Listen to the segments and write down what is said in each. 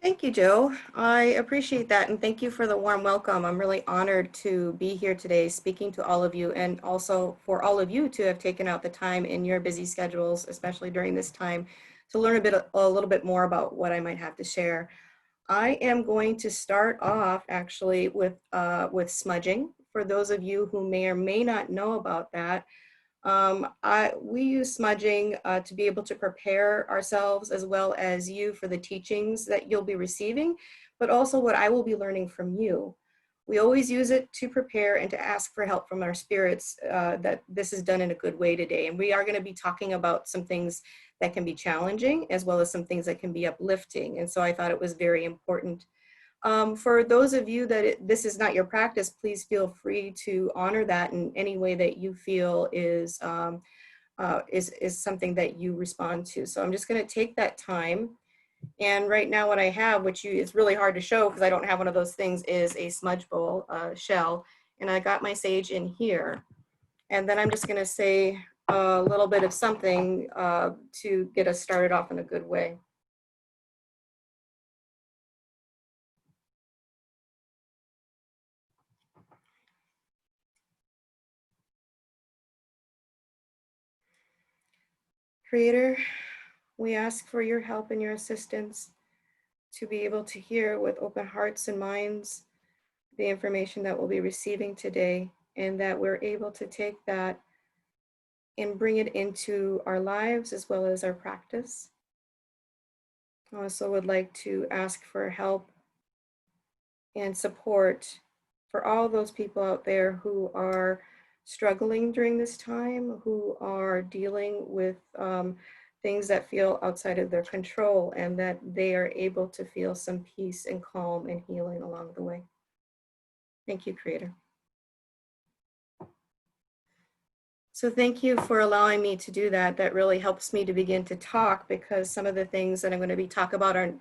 Thank you, Joe. I appreciate that, and thank you for the warm welcome. I'm really honored to be here today speaking to all of you, and also for all of you to have taken out the time in your busy schedules, especially during this time, to learn a little bit more about what I might have to share. I am going to start off actually with smudging. For those of you who may or may not know about that, we use smudging to be able to prepare ourselves as well as you for the teachings that you'll be receiving, but also what I will be learning from you. We always use it to prepare and to ask for help from our spirits that this is done in a good way today. And we are going to be talking about some things that can be challenging as well as some things that can be uplifting. And so I thought it was very important. For those of you that this is not your practice, please feel free to honor that in any way that you feel is something that you respond to. So I'm just going to take that time. And right now what I have, it's really hard to show because I don't have one of those things, is a smudge bowl shell. And I got my sage in here. And then I'm just going to say a little bit of something to get us started off in a good way. Creator, we ask for your help and your assistance to be able to hear with open hearts and minds the information that we'll be receiving today, and that we're able to take that and bring it into our lives as well as our practice. I also would like to ask for help and support for all those people out there who are struggling during this time, who are dealing with things that feel outside of their control, and that they are able to feel some peace and calm and healing along the way. Thank you, Creator. So thank you for allowing me to do that. That really helps me to begin to talk, because some of the things that I'm going to be talking about are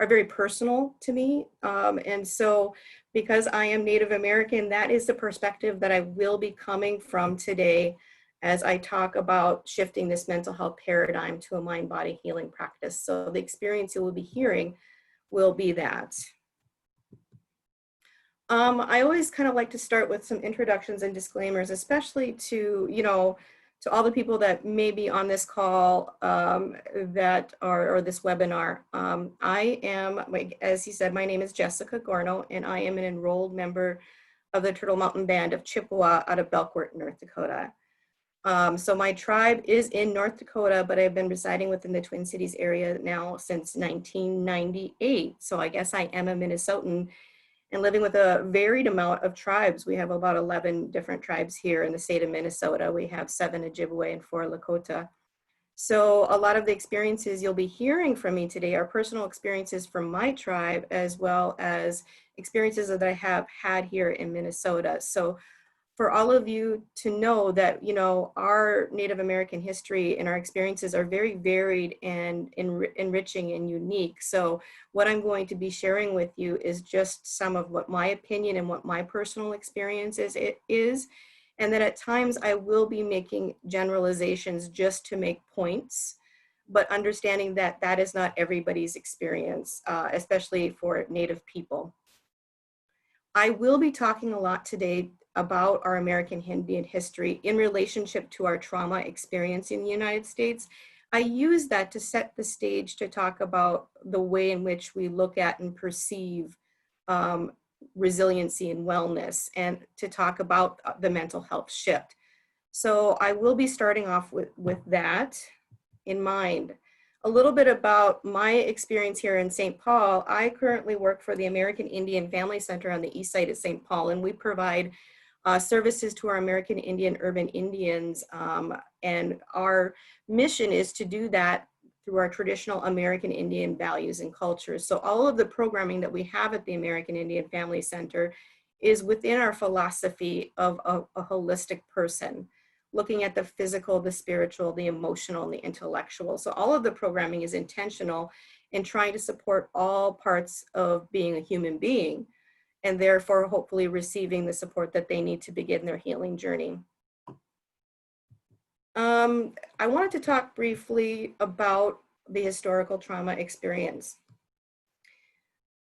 very personal to me. And so because I am Native American, that is the perspective that I will be coming from today as I talk about shifting this mental health paradigm to a mind-body healing practice. So the experience you will be hearing will be that. I always kind of like to start with some introductions and disclaimers, especially to, to all the people that may be on this call or this webinar. I am, as he said, my name is Jessica Gorno, and I am an enrolled member of the Turtle Mountain Band of Chippewa out of Belcourt, North Dakota. So my tribe is in North Dakota, but I've been residing within the Twin Cities area now since 1998. So I guess I am a Minnesotan, and living with a varied amount of tribes. We have about 11 different tribes here in the state of Minnesota. We have 7 Ojibwe and 4 Lakota. So a lot of the experiences you'll be hearing from me today are personal experiences from my tribe, as well as experiences that I have had here in Minnesota. So for all of you to know that, our Native American history and our experiences are very varied and enriching and unique. So what I'm going to be sharing with you is just some of what my opinion and what my personal experience is. And that at times I will be making generalizations just to make points, but understanding that that is not everybody's experience, especially for Native people. I will be talking a lot today about our American Indian history in relationship to our trauma experience in the United States. I use that to set the stage to talk about the way in which we look at and perceive resiliency and wellness, and to talk about the mental health shift. So I will be starting off with that in mind. A little bit about my experience here in St. Paul. I currently work for the American Indian Family Center on the east side of St. Paul, and we provide services to our American Indian urban Indians. And our mission is to do that through our traditional American Indian values and cultures. So all of the programming that we have at the American Indian Family Center is within our philosophy of a holistic person, looking at the physical, the spiritual, the emotional, and the intellectual. So all of the programming is intentional in trying to support all parts of being a human being, and therefore hopefully receiving the support that they need to begin their healing journey. I wanted to talk briefly about the historical trauma experience.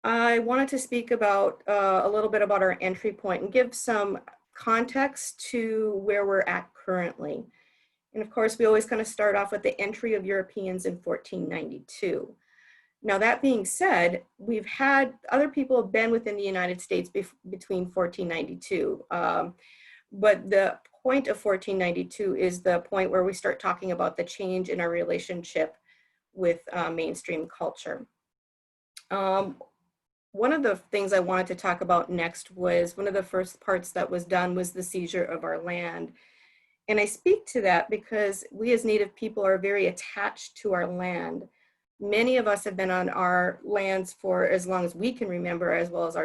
I wanted to speak about a little bit about our entry point and give some context to where we're at currently. And of course, we always kind of start off with the entry of Europeans in 1492. Now, that being said, we've had other people have been within the United States between 1492. But the point of 1492 is the point where we start talking about the change in our relationship with mainstream culture. One of the things I wanted to talk about next was one of the first parts that was done was the seizure of our land. And I speak to that because we as Native people are very attached to our land. Many of us have been on our lands for as long as we can remember, as well as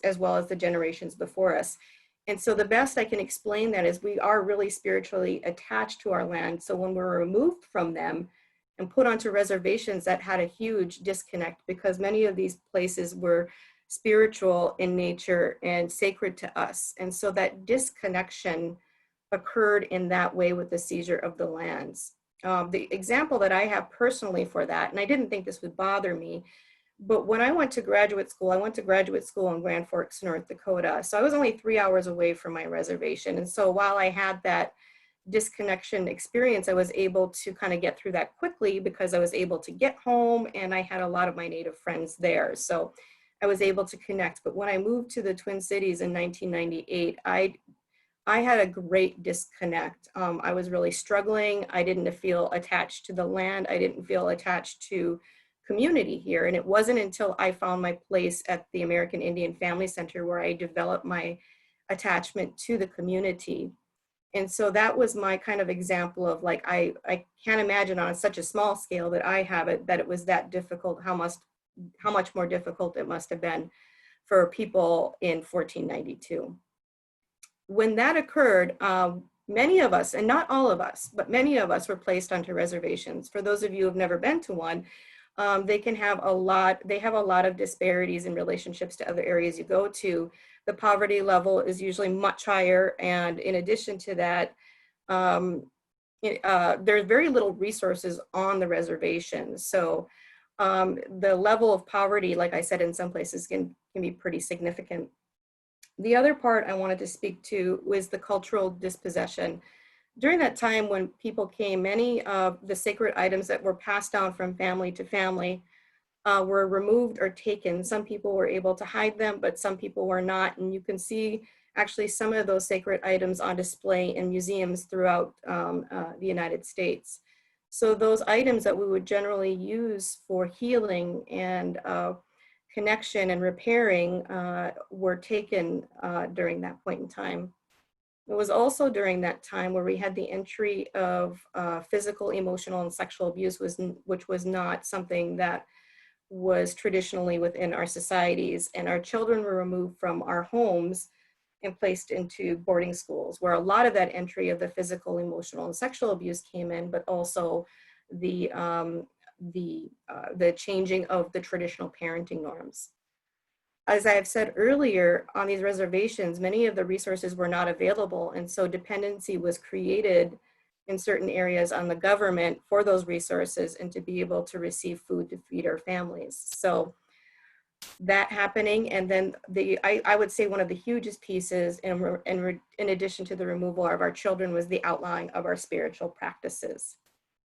as well as the generations before us. And so the best I can explain that is we are really spiritually attached to our land. So when we're removed from them and put onto reservations, that had a huge disconnect because many of these places were spiritual in nature and sacred to us. And so that disconnection occurred in that way with the seizure of the lands. The example that I have personally for that, and I didn't think this would bother me, but when I went to graduate school, I went to graduate school in Grand Forks, North Dakota. So I was only 3 hours away from my reservation. And so while I had that disconnection experience, I was able to kind of get through that quickly because I was able to get home and I had a lot of my Native friends there. So I was able to connect. But when I moved to the Twin Cities in 1998, I had a great disconnect. I was really struggling. I didn't feel attached to the land. I didn't feel attached to community here. And it wasn't until I found my place at the American Indian Family Center where I developed my attachment to the community. And so that was my kind of example of like, I can't imagine on such a small scale that I have it, that it was that difficult, how much more difficult it must have been for people in 1492. When that occurred, many of us, and not all of us, but many of us were placed onto reservations. For those of you who have never been to one, they have a lot of disparities in relationships to other areas you go to. The poverty level is usually much higher. And in addition to that, there's very little resources on the reservations. So the level of poverty, like I said, in some places can be pretty significant. The other part I wanted to speak to was the cultural dispossession. During that time when people came, many of the sacred items that were passed down from family to family were removed or taken. Some people were able to hide them, but some people were not. And you can see actually some of those sacred items on display in museums throughout the United States. So those items that we would generally use for healing and connection and repairing were taken during that point in time. It was also during that time where we had the entry of physical, emotional, and sexual abuse, which was not something that was traditionally within our societies. And our children were removed from our homes and placed into boarding schools, where a lot of that entry of the physical, emotional, and sexual abuse came in, but also the changing of the traditional parenting norms. As I have said earlier, on these reservations, many of the resources were not available, and so dependency was created in certain areas on the government for those resources and to be able to receive food to feed our families. So that happening, and then I would say one of the hugest pieces in addition to the removal of our children was the outlawing of our spiritual practices.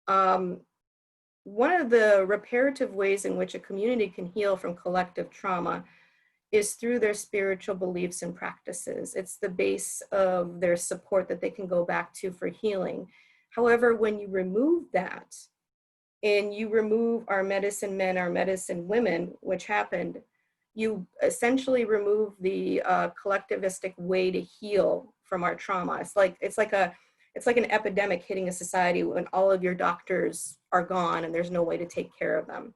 One of the reparative ways in which a community can heal from collective trauma is through their spiritual beliefs and practices. It's the base of their support that they can go back to for healing. However, when you remove that and you remove our medicine men, our medicine women, which happened, you essentially remove the collectivistic way to heal from our trauma. It's like an epidemic hitting a society when all of your doctors are gone and there's no way to take care of them.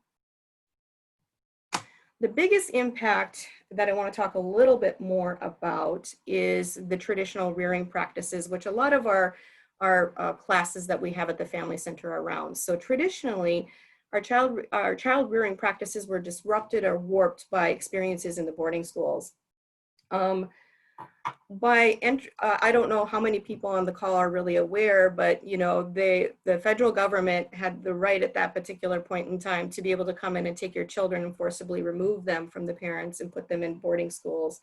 The biggest impact that I want to talk a little bit more about is the traditional rearing practices, which a lot of our classes that we have at the Family Center are around. So traditionally, our child rearing practices were disrupted or warped by experiences in the boarding schools. I don't know how many people on the call are really aware, but the federal government had the right at that particular point in time to be able to come in and take your children and forcibly remove them from the parents and put them in boarding schools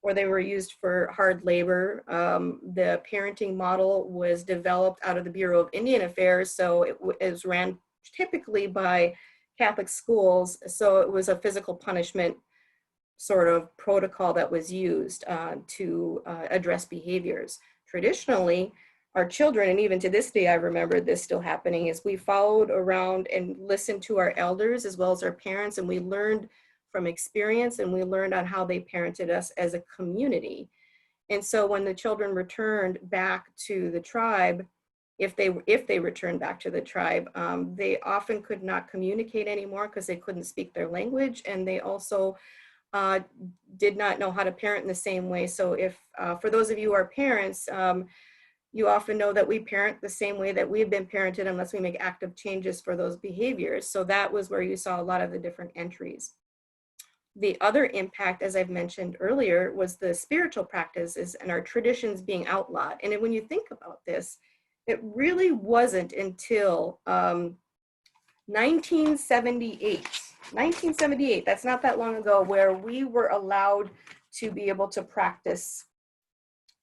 where they were used for hard labor. The parenting model was developed out of the Bureau of Indian Affairs, so it was ran typically by Catholic schools, so it was a physical punishment sort of protocol that was used to address behaviors. Traditionally, our children, and even to this day, I remember this still happening, is we followed around and listened to our elders as well as our parents, and we learned from experience, and we learned on how they parented us as a community. And so when the children returned back to the tribe, if they returned back to the tribe, they often could not communicate anymore because they couldn't speak their language, and they also uh, did not know how to parent in the same way. So if, for those of you who are parents, you often know that we parent the same way that we've been parented unless we make active changes for those behaviors. So that was where you saw a lot of the different entries. The other impact, as I've mentioned earlier, was the spiritual practices and our traditions being outlawed. And when you think about this, it really wasn't until 1978. 1978, that's not that long ago, where we were allowed to be able to practice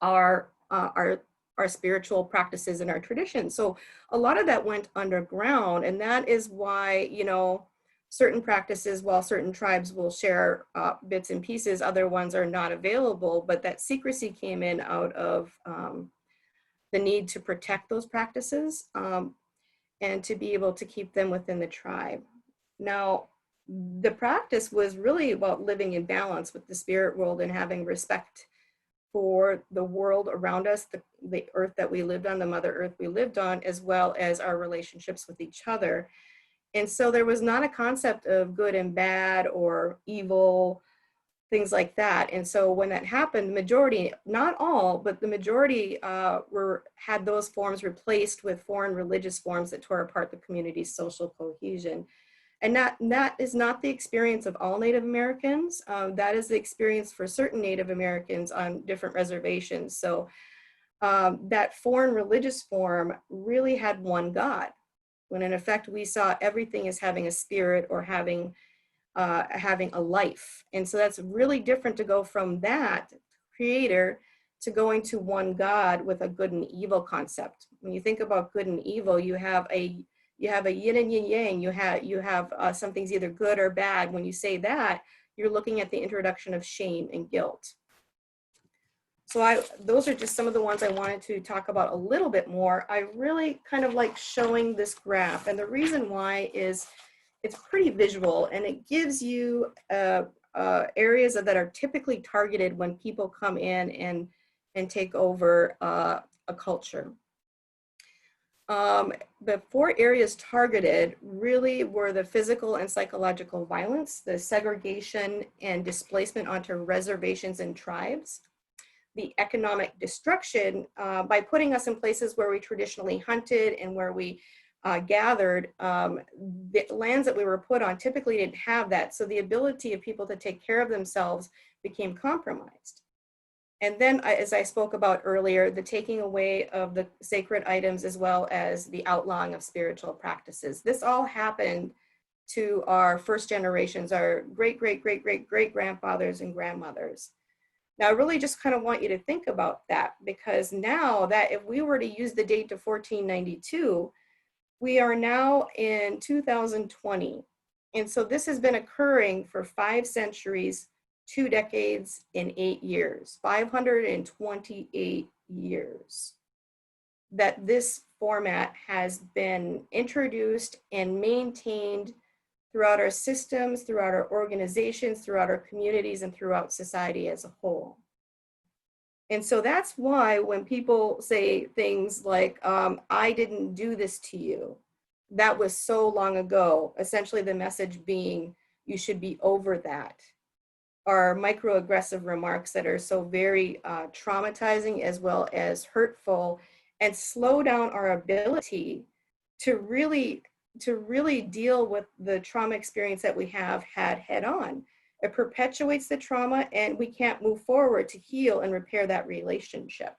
our spiritual practices and our traditions. So a lot of that went underground, and that is why, certain practices, while certain tribes will share bits and pieces, other ones are not available, but that secrecy came in out of the need to protect those practices and to be able to keep them within the tribe. Now, the practice was really about living in balance with the spirit world and having respect for the world around us, the earth that we lived on, the mother earth we lived on, as well as our relationships with each other. And so there was not a concept of good and bad or evil, things like that. And so when that happened, majority, not all, but the majority had those forms replaced with foreign religious forms that tore apart the community's social cohesion. And that is not the experience of all Native Americans. That is the experience for certain Native Americans on different reservations. So that foreign religious form really had one God, when in effect we saw everything as having a spirit or having a life. And so that's really different to go from that creator to going to one God with a good and evil concept. When you think about good and evil, you have a yin and yang. You have something's either good or bad. When you say that, you're looking at the introduction of shame and guilt. So those are just some of the ones I wanted to talk about a little bit more. I really kind of like showing this graph, and the reason why is it's pretty visual, and it gives you areas that are typically targeted when people come in and take over a culture. The 4 areas targeted really were the physical and psychological violence, the segregation and displacement onto reservations and tribes, the economic destruction by putting us in places where we traditionally hunted and where we gathered. The lands that we were put on typically didn't have that, so the ability of people to take care of themselves became compromised. And then, as I spoke about earlier, the taking away of the sacred items as well as the outlawing of spiritual practices. This all happened to our first generations, our great-great-great-great-great-grandfathers and grandmothers. Now, I really just kind of want you to think about that, because now that if we were to use the date to 1492, we are now in 2020. And so this has been occurring for 5 centuries, 2 decades, and 8 years, 528 years that this format has been introduced and maintained throughout our systems, throughout our organizations, throughout our communities, and throughout society as a whole. And so that's why when people say things like, I didn't do this to you, that was so long ago, essentially the message being, you should be over that. Are microaggressive remarks that are so very traumatizing as well as hurtful, and slow down our ability to really deal with the trauma experience that we have had head on. It perpetuates the trauma, and we can't move forward to heal and repair that relationship.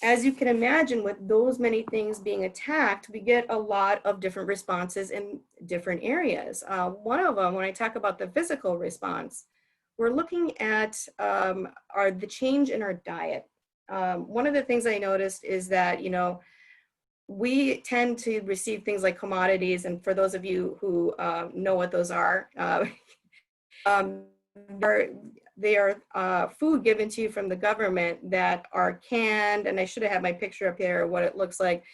As you can imagine, with those many things being attacked, we get a lot of different responses in different areas. One of them, when I talk about the physical response, we're looking at the change in our diet. One of the things I noticed is that, we tend to receive things like commodities, and for those of you who know what those are, um, they are food given to you from the government that are canned, and I should have had my picture up here of what it looks like.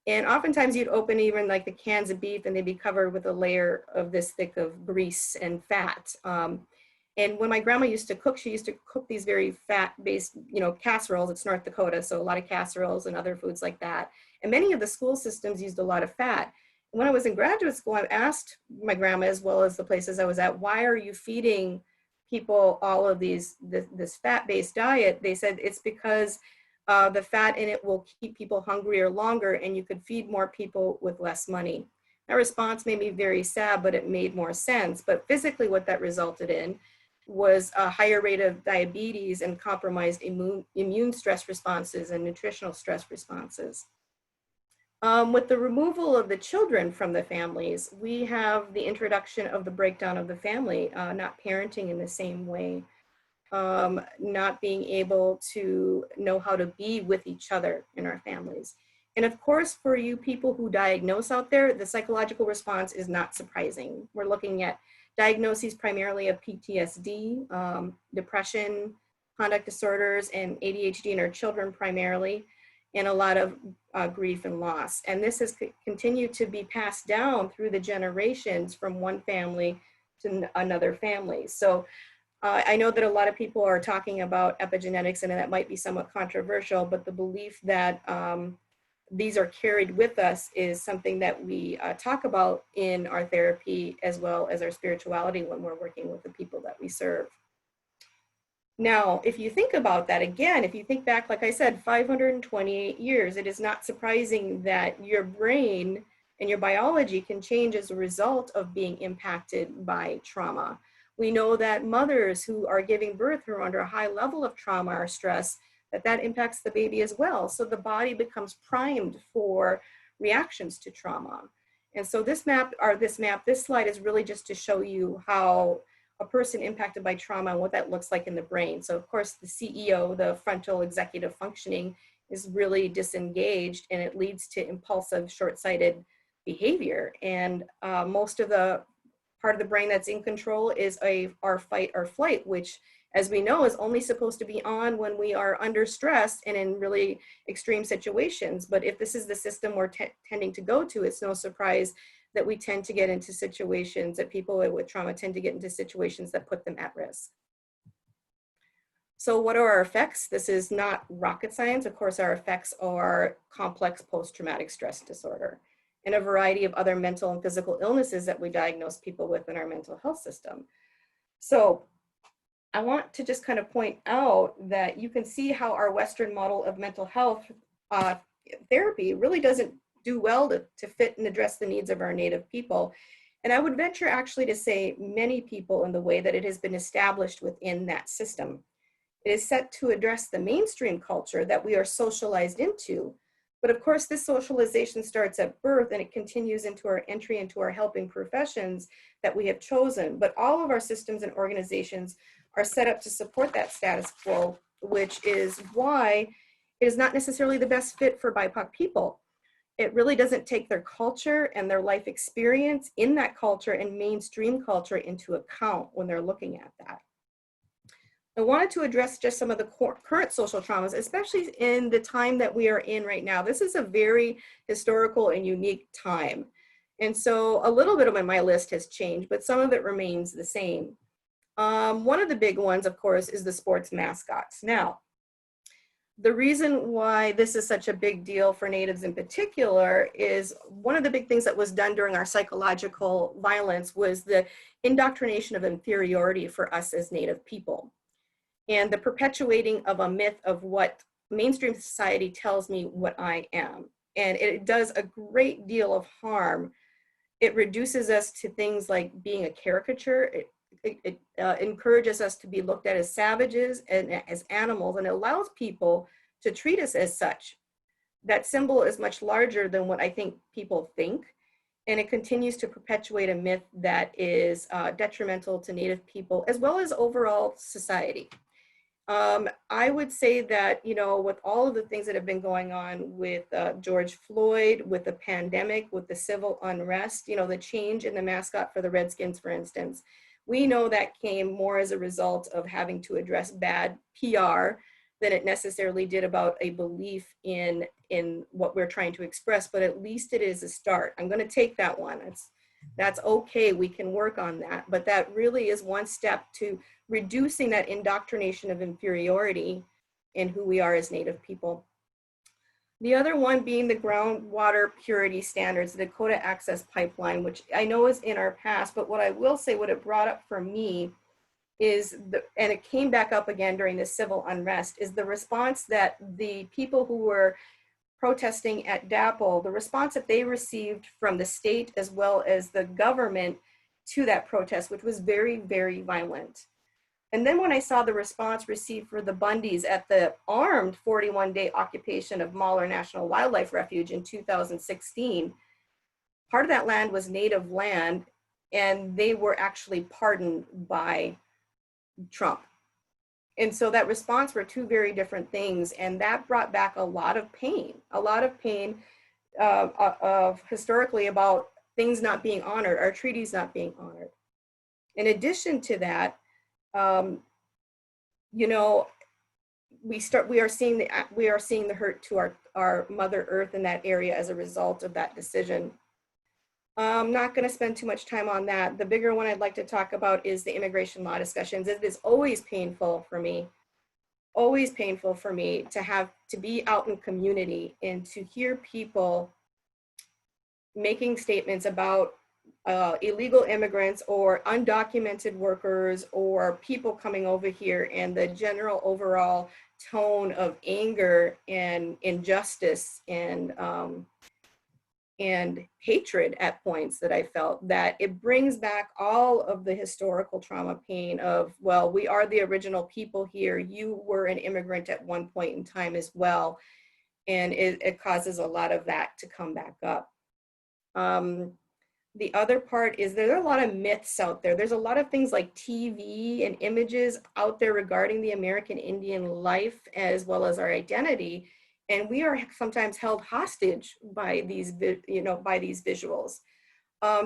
And oftentimes you'd open even like the cans of beef and they'd be covered with a layer of this thick of grease and fat. And when my grandma used to cook, she used to cook these very fat-based, casseroles. It's North Dakota, so a lot of casseroles and other foods like that. And many of the school systems used a lot of fat. When I was in graduate school, I asked my grandma, as well as the places I was at, why are you feeding people all of this fat-based diet? They said it's because the fat in it will keep people hungrier longer, and you could feed more people with less money. That response made me very sad, but it made more sense. But physically, what that resulted in was a higher rate of diabetes and compromised immune stress responses and nutritional stress responses. With the removal of the children from the families, we have the introduction of the breakdown of the family, not parenting in the same way, not being able to know how to be with each other in our families. And of course, for you people who diagnose out there, the psychological response is not surprising. We're looking at diagnoses primarily of PTSD, depression, conduct disorders, and ADHD in our children primarily, and a lot of grief and loss. And this has continued to be passed down through the generations from one family to another family. So I know that a lot of people are talking about epigenetics, and that might be somewhat controversial, but the belief that these are carried with us is something that we talk about in our therapy as well as our spirituality when we're working with the people that we serve. Now, if you think about that again, if you think back, like I said, 528 years, it is not surprising that your brain and your biology can change as a result of being impacted by trauma. We know that mothers who are giving birth who are under a high level of trauma or stress, that impacts the baby as well. So the body becomes primed for reactions to trauma. And so this slide is really just to show you how a person impacted by trauma and what that looks like in the brain. So of course the CEO, the frontal executive functioning, is really disengaged, and it leads to impulsive, short-sighted behavior. And most of the part of the brain that's in control is our fight or flight, which, as we know, is only supposed to be on when we are under stress and in really extreme situations. But if this is the system we're tending to go to, it's no surprise that we tend to get into situations, that people with trauma tend to get into situations that put them at risk. So what are our effects? This is not rocket science. Of course, our effects are complex post-traumatic stress disorder and a variety of other mental and physical illnesses that we diagnose people with in our mental health system. So I want to just kind of point out that you can see how our Western model of mental health therapy really doesn't do well to fit and address the needs of our Native people. And I would venture actually to say many people in the way that it has been established within that system. It is set to address the mainstream culture that we are socialized into. But of course, this socialization starts at birth and it continues into our entry into our helping professions that we have chosen. But all of our systems and organizations are set up to support that status quo, which is why it is not necessarily the best fit for BIPOC people. It really doesn't take their culture and their life experience in that culture and mainstream culture into account when they're looking at that. I wanted to address just some of the current social traumas, especially in the time that we are in right now. This is a very historical and unique time. And so a little bit of my list has changed, but some of it remains the same. One of the big ones, of course, is the sports mascots. Now, the reason why this is such a big deal for Natives in particular is one of the big things that was done during our psychological violence was the indoctrination of inferiority for us as Native people, and the perpetuating of a myth of what mainstream society tells me what I am. And it does a great deal of harm It reduces us to things like being a caricature. It encourages us to be looked at as savages and as animals, and it allows people to treat us as such. That symbol is much larger than what I think people think, and it continues to perpetuate a myth that is detrimental to Native people as well as overall society. I would say that, you know, with all of the things that have been going on with George Floyd, with the pandemic, with the civil unrest, you know, the change in the mascot for the Redskins, for instance, we know that came more as a result of having to address bad PR than it necessarily did about a belief in what we're trying to express, but at least it is a start. I'm going to take that one. That's okay. We can work on that, but that really is one step to reducing that indoctrination of inferiority in who we are as Native people. The other one being the groundwater purity standards, the Dakota Access Pipeline, which I know is in our past, but what I will say, what it brought up for me is, and it came back up again during the civil unrest, is the response that the people who were protesting at DAPL, the response that they received from the state as well as the government to that protest, which was very, very violent. And then when I saw the response received for the Bundys at the armed 41-day occupation of Mahler National Wildlife Refuge in 2016, part of that land was Native land, and they were actually pardoned by Trump. And so that response were two very different things, and that brought back a lot of pain of historically about things not being honored, our treaties not being honored. In addition to that, you know, we are seeing the hurt to our Mother Earth in that area as a result of that decision. I'm not going to spend too much time on that. The bigger one I'd like to talk about is the immigration law discussions. It is always painful for me to have to be out in community and to hear people making statements about illegal immigrants or undocumented workers or people coming over here, and the general overall tone of anger and injustice and hatred at points that I felt, that it brings back all of the historical trauma pain of, well, we are the original people here. You were an immigrant at one point in time as well. And it causes a lot of that to come back up. The other part is there are a lot of myths out there. There's a lot of things like TV and images out there regarding the American Indian life as well as our identity. And we are sometimes held hostage by these, by these visuals.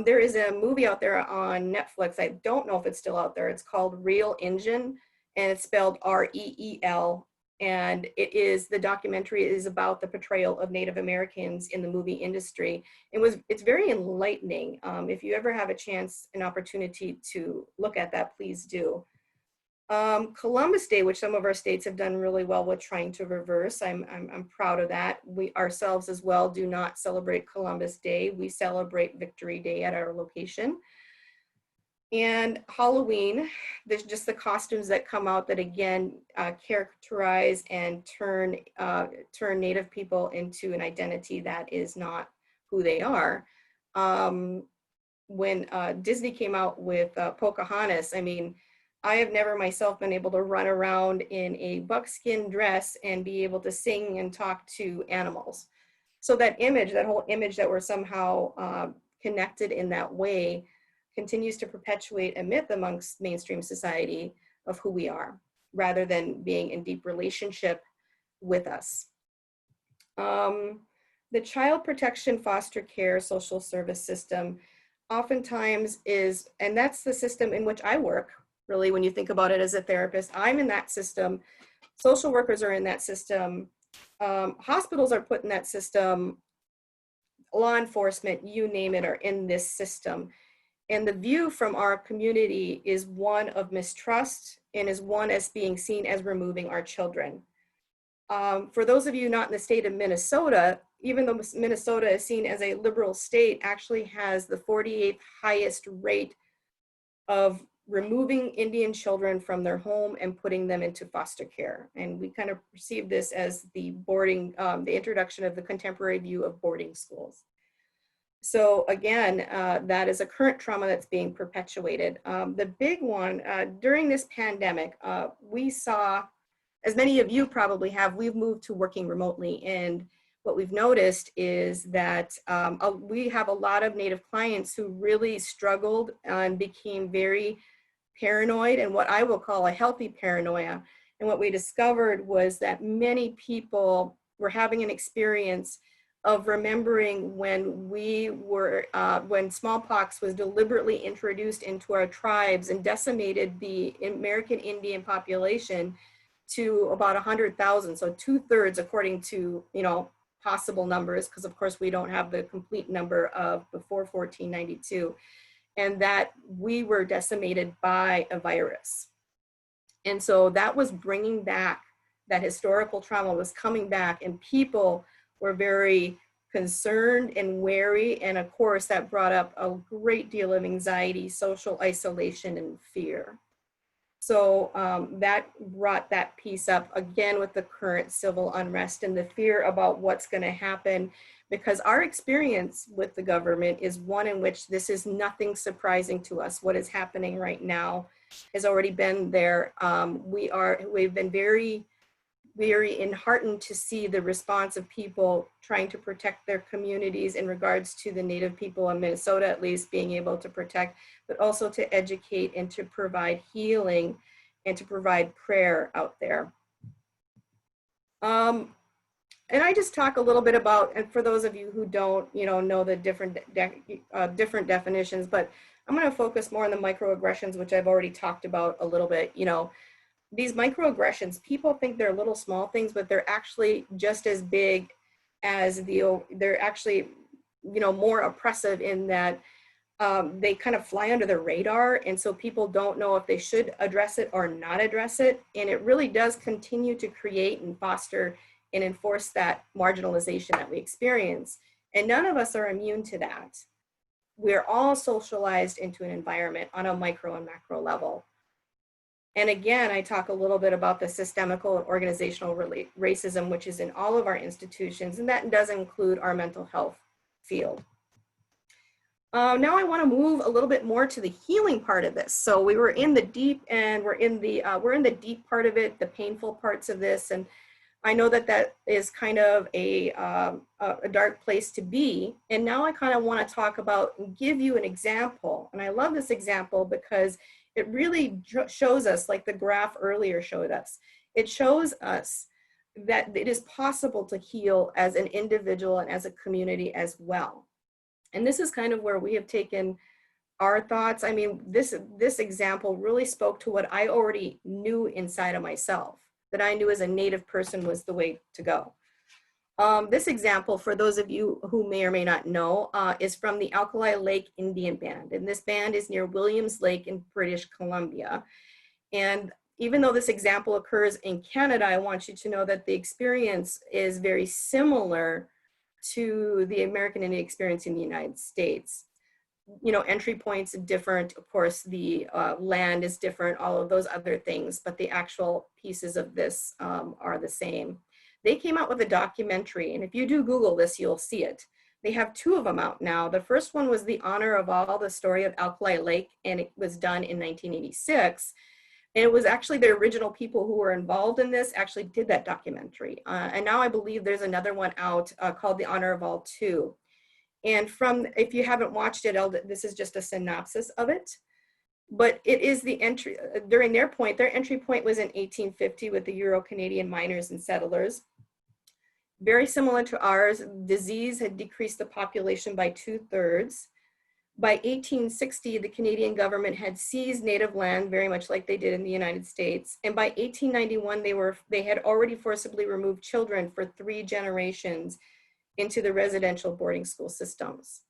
There is a movie out there on Netflix. I don't know if it's still out there. It's called Real Injun, and it's spelled REEL. And the documentary is about the portrayal of Native Americans in the movie industry. It's very enlightening. If you ever have a chance, an opportunity to look at that, please do. Columbus Day, which some of our states have done really well with trying to reverse. I'm proud of that. We ourselves as well do not celebrate Columbus Day. We celebrate Victory Day at our location. And Halloween, there's just the costumes that come out that again characterize and turn Native people into an identity that is not who they are. When Disney came out with Pocahontas, I mean, I have never myself been able to run around in a buckskin dress and be able to sing and talk to animals. So that whole image that we're somehow connected in that way continues to perpetuate a myth amongst mainstream society of who we are, rather than being in deep relationship with us. The child protection foster care social service system oftentimes is, and that's the system in which I work, really, when you think about it as a therapist. I'm in that system. Social workers are in that system. Hospitals are put in that system. Law enforcement, you name it, are in this system. And the view from our community is one of mistrust and is one as being seen as removing our children. For those of you not in the state of Minnesota, even though Minnesota is seen as a liberal state, actually has the 48th highest rate of removing Indian children from their home and putting them into foster care. And we kind of perceive this as the introduction of the contemporary view of boarding schools. So again, that is a current trauma that's being perpetuated. The big one, during this pandemic, we saw, as many of you probably have, we've moved to working remotely. And what we've noticed is that we have a lot of Native clients who really struggled and became very paranoid, and what I will call a healthy paranoia. And what we discovered was that many people were having an experience of remembering when when smallpox was deliberately introduced into our tribes and decimated the American Indian population to about 100,000. So 2/3, according to, possible numbers, because of course we don't have the complete number of before 1492, and that we were decimated by a virus. And so that was bringing back, that historical trauma was coming back, and people were very concerned and wary. And of course, that brought up a great deal of anxiety, social isolation, and fear. So that brought that piece up again with the current civil unrest and the fear about what's going to happen, because our experience with the government is one in which this is nothing surprising to us. What is happening right now has already been there. We've been very enheartened to see the response of people trying to protect their communities in regards to the Native people in Minnesota, at least, being able to protect, but also to educate and to provide healing and to provide prayer out there. And I just talk a little bit about, and for those of you who don't, know the different definitions, but I'm going to focus more on the microaggressions, which I've already talked about a little bit. These microaggressions, people think they're little small things, but they're actually just as big as they're actually, more oppressive in that they kind of fly under the radar. And so people don't know if they should address it or not address it. And it really does continue to create and foster and enforce that marginalization that we experience. And none of us are immune to that. We're all socialized into an environment on a micro and macro level. And again, I talk a little bit about the systemical and organizational racism, which is in all of our institutions, and that does include our mental health field. Now I want to move a little bit more to the healing part of this. So we were in the deep, and we're in the deep part of it, the painful parts of this, and I know that that is kind of a dark place to be. And now I kind of want to talk about and give you an example. And I love this example because it really shows us, like the graph earlier showed us, it shows us that it is possible to heal as an individual and as a community as well. And this is kind of where we have taken our thoughts. I mean, this example really spoke to what I already knew inside of myself, that I knew as a Native person was the way to go. This example, for those of you who may or may not know, is from the Alkali Lake Indian Band. And this band is near Williams Lake in British Columbia. And even though this example occurs in Canada, I want you to know that the experience is very similar to the American Indian experience in the United States. Entry points are different. Of course, the land is different, all of those other things, but the actual pieces of this are the same. They came out with a documentary, and if you do Google this, you'll see it. They have two of them out now. The first one was The Honor of All, the story of Alkali Lake, and it was done in 1986. And it was actually the original people who were involved in this actually did that documentary. And now I believe there's another one out called The Honor of All 2. And if you haven't watched it, this is just a synopsis of it. But it is the entry, during their entry point was in 1850 with the Euro-Canadian miners and settlers. Very similar to ours, disease had decreased the population by 2/3. By 1860, the Canadian government had seized native land, very much like they did in the United States. And by 1891, they had already forcibly removed children for 3 generations into the residential boarding school systems.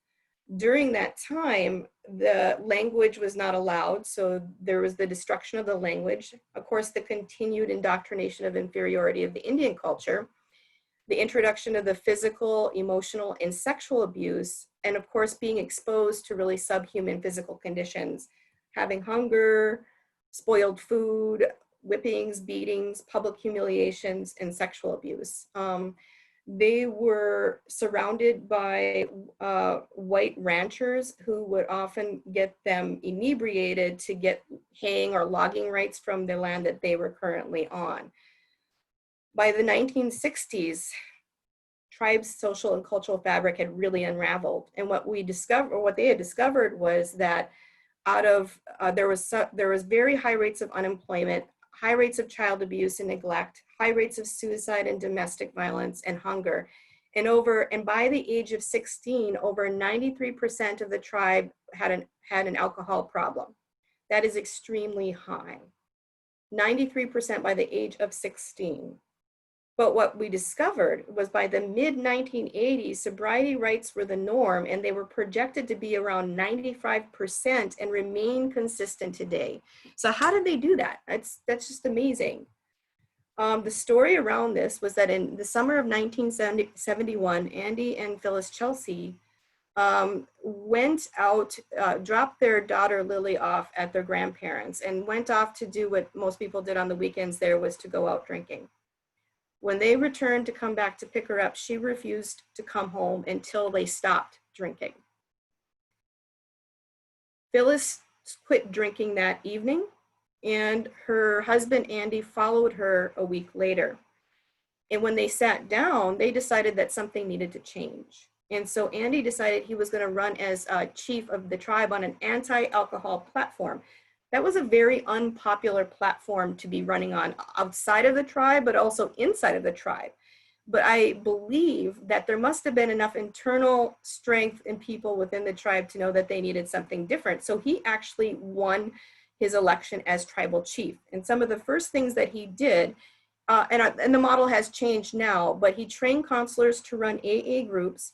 During that time, the language was not allowed, so there was the destruction of the language. Of course, the continued indoctrination of inferiority of the Indian culture, the introduction of the physical, emotional, and sexual abuse, and of course, being exposed to really subhuman physical conditions, having hunger, spoiled food, whippings, beatings, public humiliations, and sexual abuse. They were surrounded by white ranchers who would often get them inebriated to get haying or logging rights from the land that they were currently on. By the 1960s, tribes' social and cultural fabric had really unraveled. And what we discovered, or what they had discovered, was that out of there was very high rates of unemployment, high rates of child abuse and neglect, high rates of suicide and domestic violence and hunger. And by the age of 16, over 93% of the tribe had an alcohol problem. That is extremely high. 93% by the age of 16. But what we discovered was by the mid-1980s, sobriety rates were the norm, and they were projected to be around 95% and remain consistent today. So how did they do that? That's just amazing. The story around this was that in the summer of 1971, Andy and Phyllis Chelsea went out, dropped their daughter Lily off at their grandparents, and went off to do what most people did on the weekends there, was to go out drinking. When they returned to come back to pick her up, she refused to come home until they stopped drinking. Phyllis quit drinking that evening, and her husband, Andy, followed her a week later. And when they sat down, they decided that something needed to change. And so Andy decided he was going to run as chief of the tribe on an anti-alcohol platform. That was a very unpopular platform to be running on outside of the tribe, but also inside of the tribe. But I believe that there must have been enough internal strength in people within the tribe to know that they needed something different. So he actually won his election as tribal chief. And some of the first things that he did, and the model has changed now, but he trained counselors to run AA groups.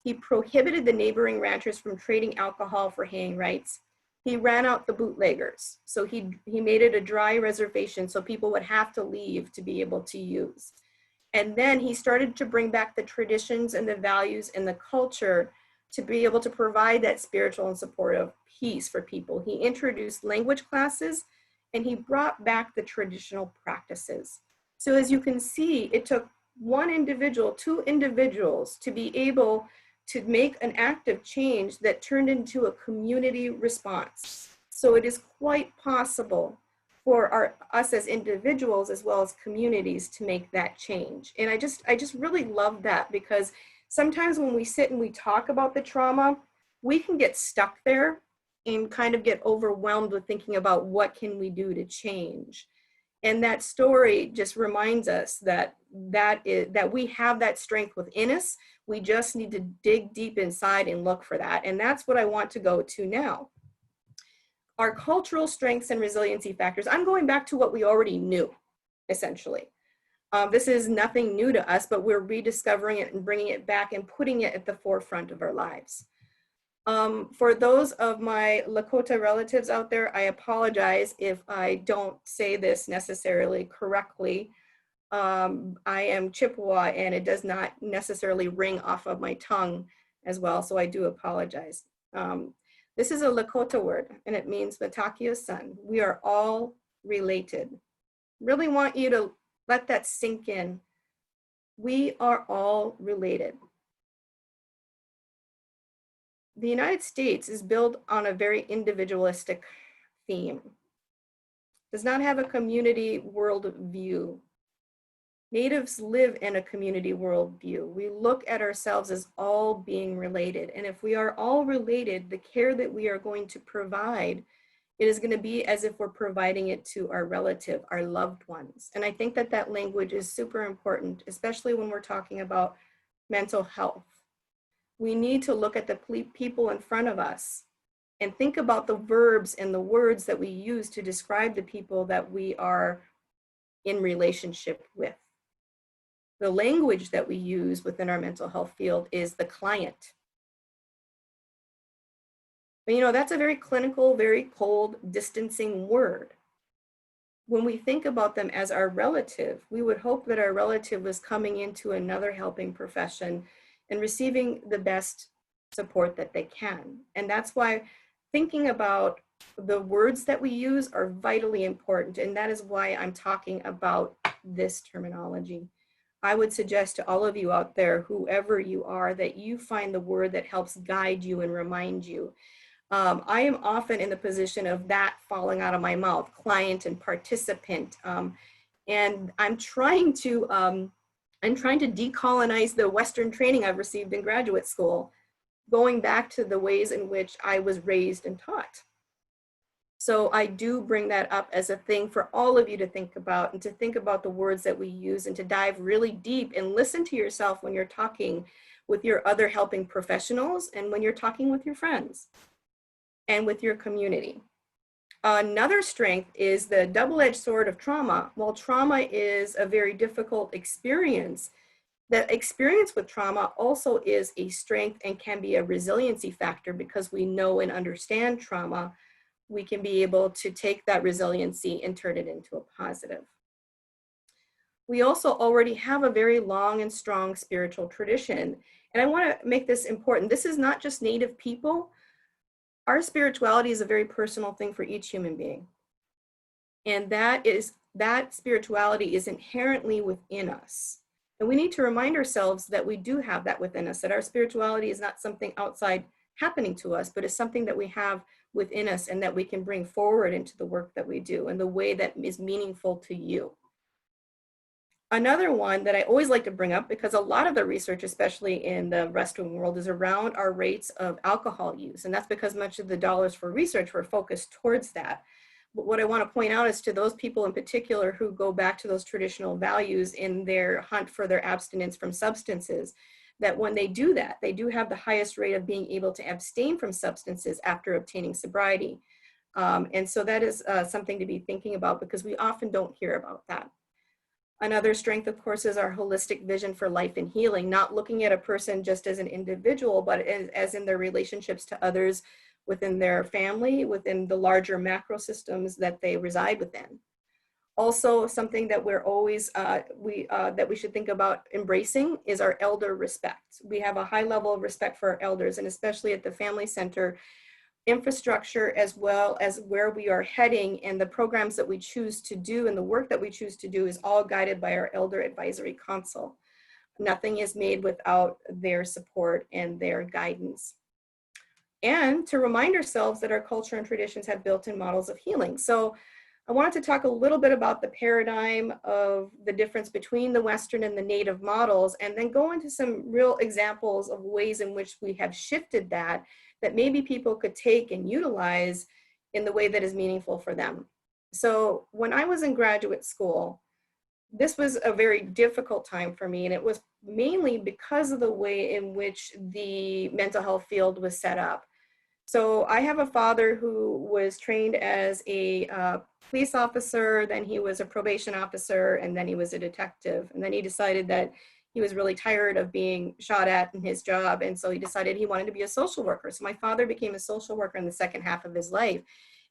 He prohibited the neighboring ranchers from trading alcohol for haying rights. He ran out the bootleggers. So he made it a dry reservation so people would have to leave to be able to use. And then he started to bring back the traditions and the values and the culture to be able to provide that spiritual and supportive peace for people. He introduced language classes, and he brought back the traditional practices. So as you can see, it took one individual, two individuals to be able to make an active change that turned into a community response. So it is quite possible for us as individuals as well as communities to make that change. And I just really love that, because sometimes when we sit and we talk about the trauma, we can get stuck there and kind of get overwhelmed with thinking about what can we do to change. And that story just reminds us that we have that strength within us. We just need to dig deep inside and look for that. And that's what I want to go to now. Our cultural strengths and resiliency factors. I'm going back to what we already knew, essentially. This is nothing new to us, but we're rediscovering it and bringing it back and putting it at the forefront of our lives. For those of my Lakota relatives out there, I apologize if I don't say this necessarily correctly. I am Chippewa, and it does not necessarily ring off of my tongue as well, so I do apologize. This is a Lakota word, and it means Matakia's son. We are all related. Really want you to let that sink in. We are all related. The United States is built on a very individualistic theme. Does not have a community worldview. Natives live in a community worldview. We look at ourselves as all being related. And if we are all related, the care that we are going to provide, it is going to be as if we're providing it to our relative, our loved ones. And I think that that language is super important, especially when we're talking about mental health. We need to look at the people in front of us and think about the verbs and the words that we use to describe the people that we are in relationship with. The language that we use within our mental health field is the client. But, you know, that's a very clinical, very cold, distancing word. When we think about them as our relative, we would hope that our relative was coming into another helping profession and receiving the best support that they can. And that's why thinking about the words that we use are vitally important. And that is why I'm talking about this terminology. I would suggest to all of you out there, whoever you are, that you find the word that helps guide you and remind you. I am often in the position of that falling out of my mouth, client and participant. And I'm trying to decolonize the Western training I've received in graduate school, going back to the ways in which I was raised and taught. So I do bring that up as a thing for all of you to think about, and to think about the words that we use, and to dive really deep and listen to yourself when you're talking with your other helping professionals, and when you're talking with your friends and with your community. Another strength is the double-edged sword of trauma. While trauma is a very difficult experience, the experience with trauma also is a strength and can be a resiliency factor, because we know and understand trauma. We can be able to take that resiliency and turn it into a positive. We also already have a very long and strong spiritual tradition. And I want to make this important. This is not just Native people. Our spirituality is a very personal thing for each human being. And that spirituality is inherently within us. And we need to remind ourselves that we do have that within us, that our spirituality is not something outside happening to us, but is something that we have within us, and that we can bring forward into the work that we do in the way that is meaningful to you. Another one that I always like to bring up, because a lot of the research, especially in the Western world, is around our rates of alcohol use. And that's because much of the dollars for research were focused towards that. But what I want to point out is to those people in particular who go back to those traditional values in their hunt for their abstinence from substances, that when they do that, they do have the highest rate of being able to abstain from substances after obtaining sobriety. And so that is something to be thinking about, because we often don't hear about that. Another strength, of course, is our holistic vision for life and healing, not looking at a person just as an individual, but as in their relationships to others within their family, within the larger macro systems that they reside within. Also, something that we're always, that we should think about embracing is our elder respect. We have a high level of respect for our elders, and especially at the family center, infrastructure, as well as where we are heading and the programs that we choose to do and the work that we choose to do, is all guided by our Elder Advisory Council. Nothing is made without their support and their guidance. And to remind ourselves that our culture and traditions have built-in models of healing. So I wanted to talk a little bit about the paradigm of the difference between the Western and the Native models, and then go into some real examples of ways in which we have shifted that maybe people could take and utilize in the way that is meaningful for them. So when I was in graduate school, this was a very difficult time for me, and it was mainly because of the way in which the mental health field was set up. So I have a father who was trained as a police officer, then he was a probation officer, and then he was a detective. And then he decided that he was really tired of being shot at in his job, and so he decided he wanted to be a social worker. So my father became a social worker in the second half of his life.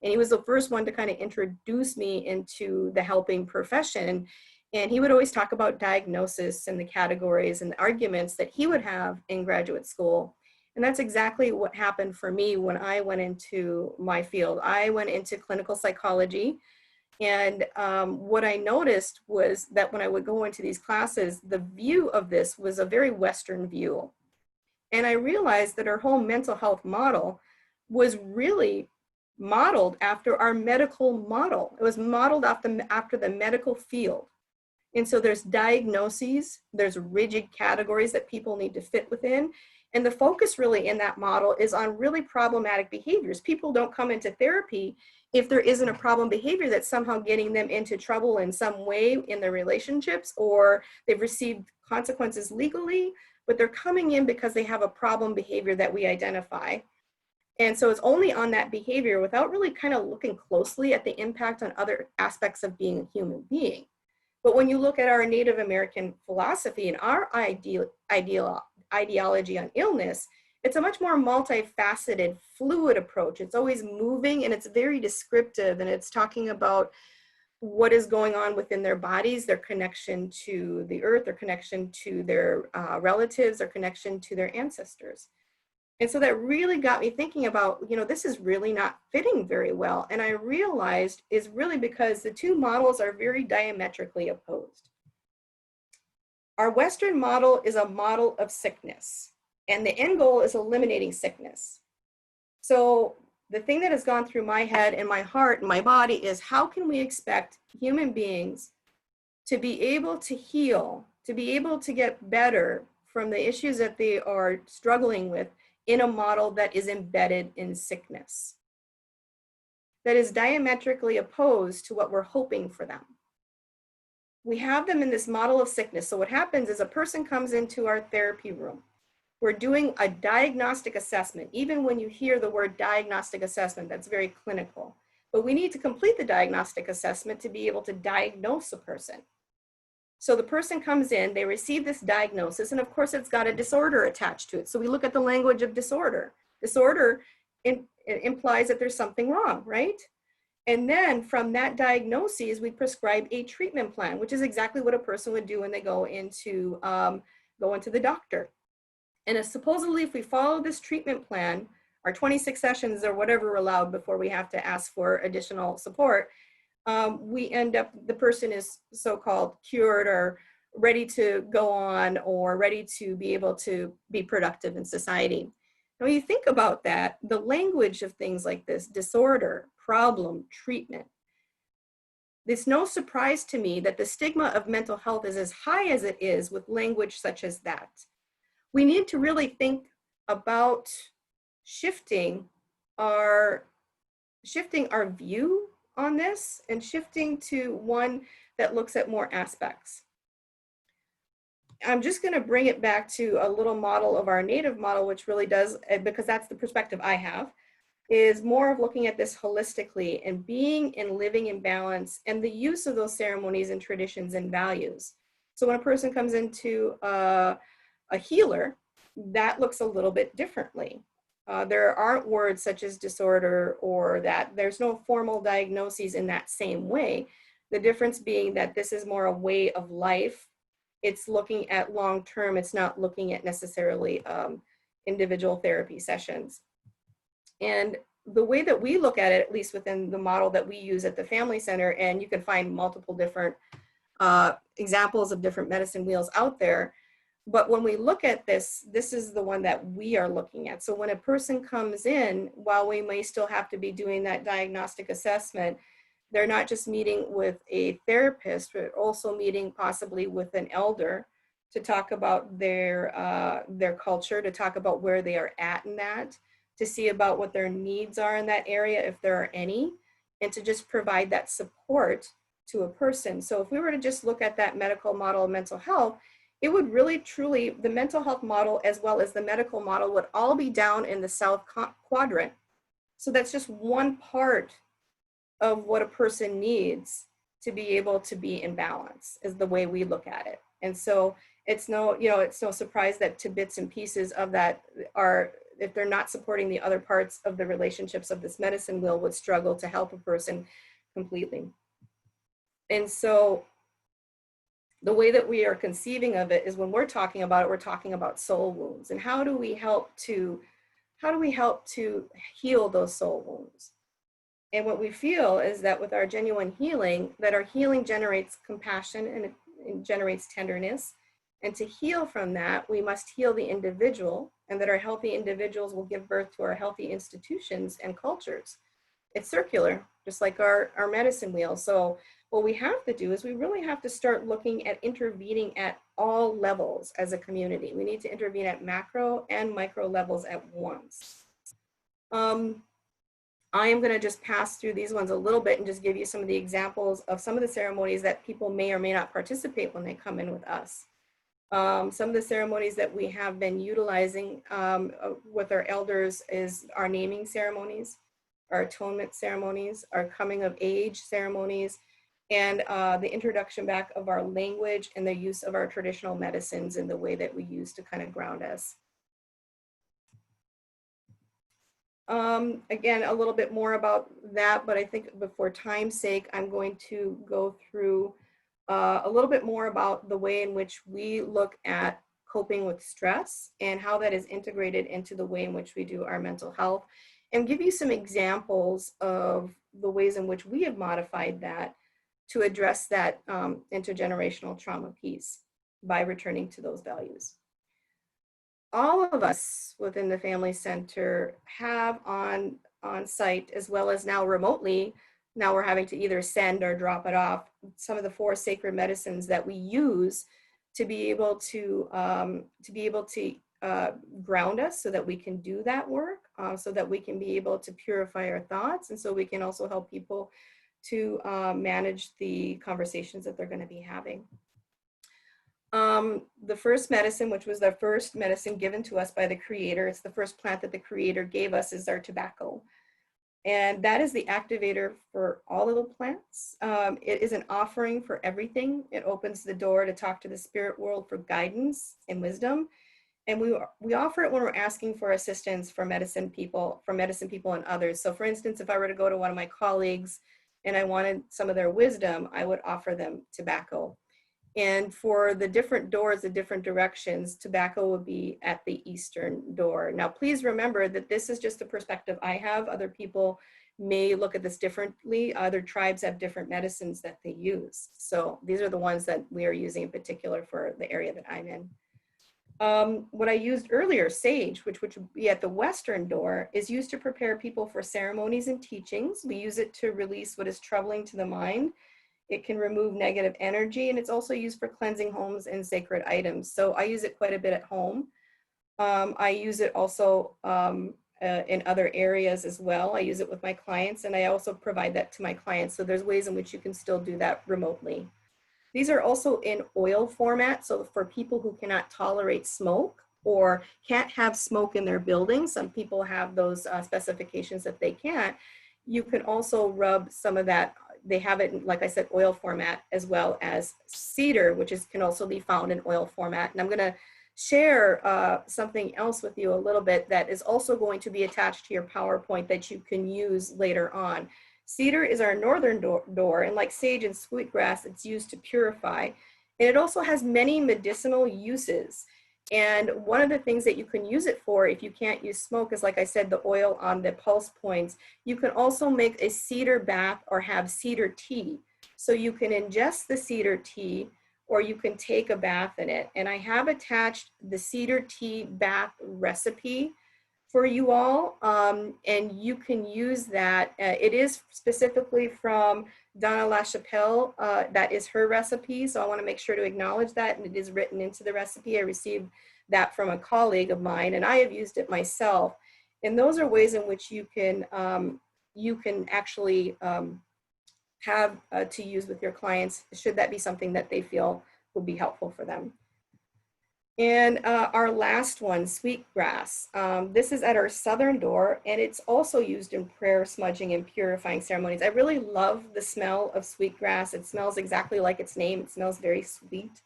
And he was the first one to kind of introduce me into the helping profession. And he would always talk about diagnosis and the categories and the arguments that he would have in graduate school. And that's exactly what happened for me when I went into my field. I went into clinical psychology. And what I noticed was that when I would go into these classes, the view of this was a very Western view. And I realized that our whole mental health model was really modeled after our medical model. It was modeled after the medical field. And so there's diagnoses, there's rigid categories that people need to fit within. And the focus really in that model is on really problematic behaviors. People don't come into therapy if there isn't a problem behavior that's somehow getting them into trouble in some way in their relationships, or they've received consequences legally, but they're coming in because they have a problem behavior that we identify. And so it's only on that behavior without really kind of looking closely at the impact on other aspects of being a human being. But when you look at our Native American philosophy and our ideology on illness, it's a much more multifaceted, fluid approach. It's always moving, and it's very descriptive, and it's talking about what is going on within their bodies, their connection to the earth, their connection to their relatives, their connection to their ancestors. And so that really got me thinking about, this is really not fitting very well. And I realized is really because the two models are very diametrically opposed. Our Western model is a model of sickness, and the end goal is eliminating sickness. So the thing that has gone through my head and my heart and my body is, how can we expect human beings to be able to heal, to be able to get better from the issues that they are struggling with in a model that is embedded in sickness, that is diametrically opposed to what we're hoping for them? We have them in this model of sickness. So what happens is a person comes into our therapy room. We're doing a diagnostic assessment. Even when you hear the word diagnostic assessment, that's very clinical. But we need to complete the diagnostic assessment to be able to diagnose a person. So the person comes in, they receive this diagnosis, and of course it's got a disorder attached to it. So we look at the language of disorder. Disorder implies that there's something wrong, right? And then from that diagnosis, we prescribe a treatment plan, which is exactly what a person would do when they go into the doctor. And supposedly, if we follow this treatment plan, our 26 sessions or whatever are allowed before we have to ask for additional support, we end up, the person is so-called cured or ready to go on or ready to be able to be productive in society. Now, when you think about that, the language of things like this, disorder, problem, treatment, it's no surprise to me that the stigma of mental health is as high as it is with language such as that. We need to really think about shifting our view on this and shifting to one that looks at more aspects. I'm just going to bring it back to a little model of our native model, which really does, because that's the perspective I have, is more of looking at this holistically and being and living in balance and the use of those ceremonies and traditions and values. So when a person comes into a healer, that looks a little bit differently. There aren't words such as disorder or that. There's no formal diagnoses in that same way. The difference being that this is more a way of life. It's looking at long-term. It's not looking at necessarily individual therapy sessions. And the way that we look at it, at least within the model that we use at the Family Center, and you can find multiple different examples of different medicine wheels out there. But when we look at this, this is the one that we are looking at. So when a person comes in, while we may still have to be doing that diagnostic assessment, they're not just meeting with a therapist, but also meeting possibly with an elder to talk about their culture, to talk about where they are at in that, to see about what their needs are in that area, if there are any, and to just provide that support to a person. So if we were to just look at that medical model of mental health, it would really truly, the mental health model as well as the medical model would all be down in the south quadrant. So that's just one part of what a person needs to be able to be in balance, is the way we look at it. And so it's no surprise that to bits and pieces of that are, if they're not supporting the other parts of the relationships of this medicine wheel, would struggle to help a person completely. And so the way that we are conceiving of it is, when we're talking about it, we're talking about soul wounds, and how do we help to heal those soul wounds? And what we feel is that with our genuine healing, that our healing generates compassion and it generates tenderness. And to heal from that, we must heal the individual, and that our healthy individuals will give birth to our healthy institutions and cultures. It's circular, just like our medicine wheel. So what we have to do is we really have to start looking at intervening at all levels as a community. We need to intervene at macro and micro levels at once. I am going to just pass through these ones a little bit and just give you some of the examples of some of the ceremonies that people may or may not participate when they come in with us. Some of the ceremonies that we have been utilizing with our elders is our naming ceremonies, our atonement ceremonies, our coming of age ceremonies, and the introduction back of our language and the use of our traditional medicines in the way that we use to kind of ground us. Again, a little bit more about that, but I think for time's sake, I'm going to go through a little bit more about the way in which we look at coping with stress and how that is integrated into the way in which we do our mental health, and give you some examples of the ways in which we have modified that to address that intergenerational trauma piece. by returning to those values. All of us within the Family Center have on site, as well as now remotely, now we're having to either send or drop it off, some of the 4 sacred medicines that we use to be able to ground us so that we can do that work, so that we can be able to purify our thoughts, and so we can also help people to manage the conversations that they're going to be having. The first medicine, which was the first medicine given to us by the Creator, it's the first plant that the Creator gave us, is our tobacco. And that is the activator for all of the plants. It is an offering for everything. It opens the door to talk to the spirit world for guidance and wisdom. And we offer it when we're asking for assistance from medicine people and others. So for instance, if I were to go to one of my colleagues and I wanted some of their wisdom, I would offer them tobacco. And for the different doors, the different directions, tobacco would be at the eastern door. Now, please remember that this is just the perspective I have. Other people may look at this differently. Other tribes have different medicines that they use. So these are the ones that we are using in particular for the area that I'm in. What I used earlier, sage, which would be at the western door, is used to prepare people for ceremonies and teachings. We use it to release what is troubling to the mind. It can remove negative energy, and it's also used for cleansing homes and sacred items. So I use it quite a bit at home. I use it also in other areas as well. I use it with my clients, and I also provide that to my clients. So there's ways in which you can still do that remotely. These are also in oil format. So for people who cannot tolerate smoke or can't have smoke in their building, some people have those specifications that they can't. You can also rub some of that. They have it in, like I said, oil format, as well as cedar, which can also be found in oil format. And I'm going to share something else with you a little bit that is also going to be attached to your PowerPoint that you can use later on. Cedar is our northern door, and like sage and sweetgrass, it's used to purify. And it also has many medicinal uses. And one of the things that you can use it for, if you can't use smoke, is, like I said, the oil on the pulse points. You can also make a cedar bath or have cedar tea. So you can ingest the cedar tea, or you can take a bath in it. And I have attached the cedar tea bath recipe for you all, and you can use that. It is specifically from Donna LaChapelle. That is her recipe, so I want to make sure to acknowledge that, and it is written into the recipe. I received that from a colleague of mine, and I have used it myself. And those are ways in which you can actually have to use with your clients, should that be something that they feel will be helpful for them. And our last one, sweetgrass. This is at our southern door, and it's also used in prayer, smudging, and purifying ceremonies. I really love the smell of sweetgrass. It smells exactly like its name. It smells very sweet.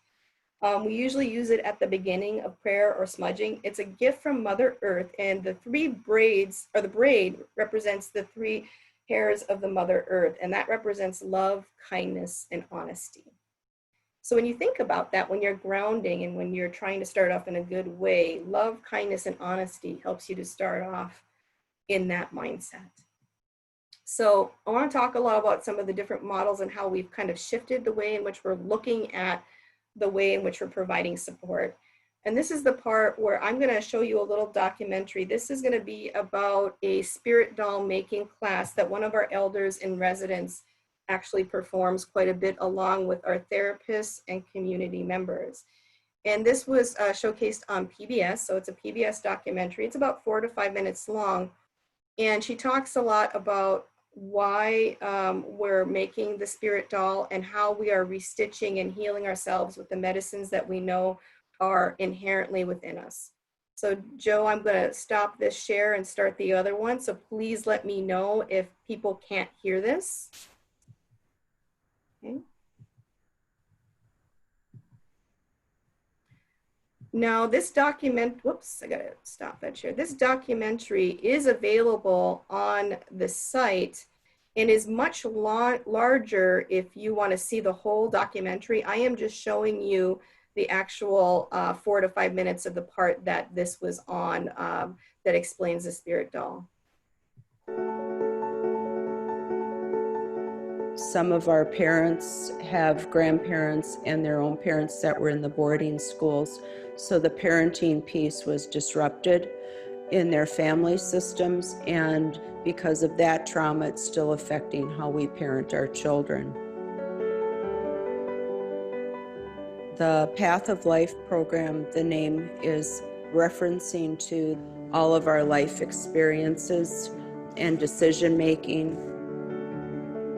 We usually use it at the beginning of prayer or smudging. It's a gift from Mother Earth, and the 3 braids, or the braid, represents the 3 hairs of the Mother Earth, and that represents love, kindness, and honesty. So when you think about that, when you're grounding and when you're trying to start off in a good way, love, kindness, and honesty helps you to start off in that mindset. So I want to talk a lot about some of the different models and how we've kind of shifted the way in which we're looking at the way in which we're providing support. And this is the part where I'm going to show you a little documentary. This is going to be about a spirit doll making class that one of our elders in residence actually performs quite a bit, along with our therapists and community members. And this was showcased on PBS, so it's a PBS documentary. It's about 4 to 5 minutes long, and she talks a lot about why we're making the spirit doll and how we are restitching and healing ourselves with the medicines that we know are inherently within us. So Joe, I'm going to stop this share and start the other one, so please let me know if people can't hear this. Okay. Now this whoops, I gotta stop that share. This documentary is available on the site and is much larger if you want to see the whole documentary. I am just showing you the actual 4 to 5 minutes of the part that this was on that explains the spirit doll. Some of our parents have grandparents and their own parents that were in the boarding schools, so the parenting piece was disrupted in their family systems, and because of that trauma, it's still affecting how we parent our children. The Path of Life program, the name is referencing to all of our life experiences and decision making.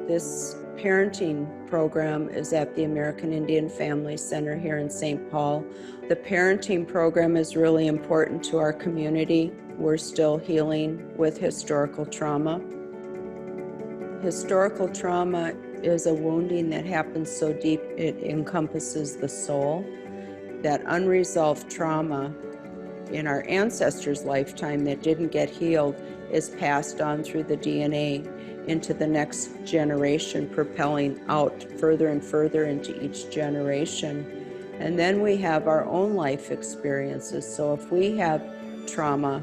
This parenting program is at the American Indian Family Center here in St. Paul. The parenting program is really important to our community. We're still healing with historical trauma. Historical trauma is a wounding that happens so deep it encompasses the soul. That unresolved trauma in our ancestors' lifetime that didn't get healed is passed on through the DNA into the next generation, propelling out further and further into each generation. And then we have our own life experiences. So if we have trauma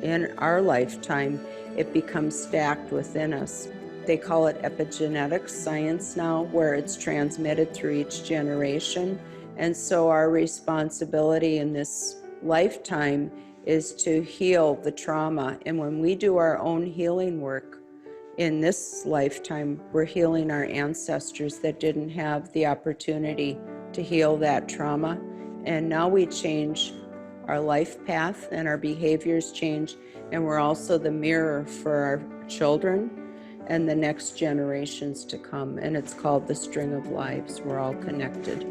in our lifetime, it becomes stacked within us. They call it epigenetics science now, where it's transmitted through each generation. And so our responsibility in this lifetime is to heal the trauma. And when we do our own healing work in this lifetime, we're healing our ancestors that didn't have the opportunity to heal that trauma. And now we change our life path and our behaviors change, and we're also the mirror for our children and the next generations to come. And it's called the string of lives. We're all connected.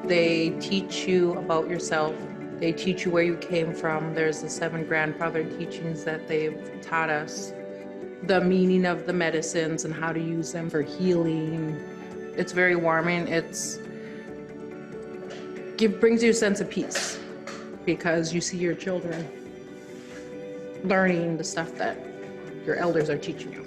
They teach you about yourself. They teach you where you came from. There's the 7 grandfather teachings that they've taught us. The meaning of the medicines and how to use them for healing. It's very warming. Brings you a sense of peace because you see your children learning the stuff that your elders are teaching you.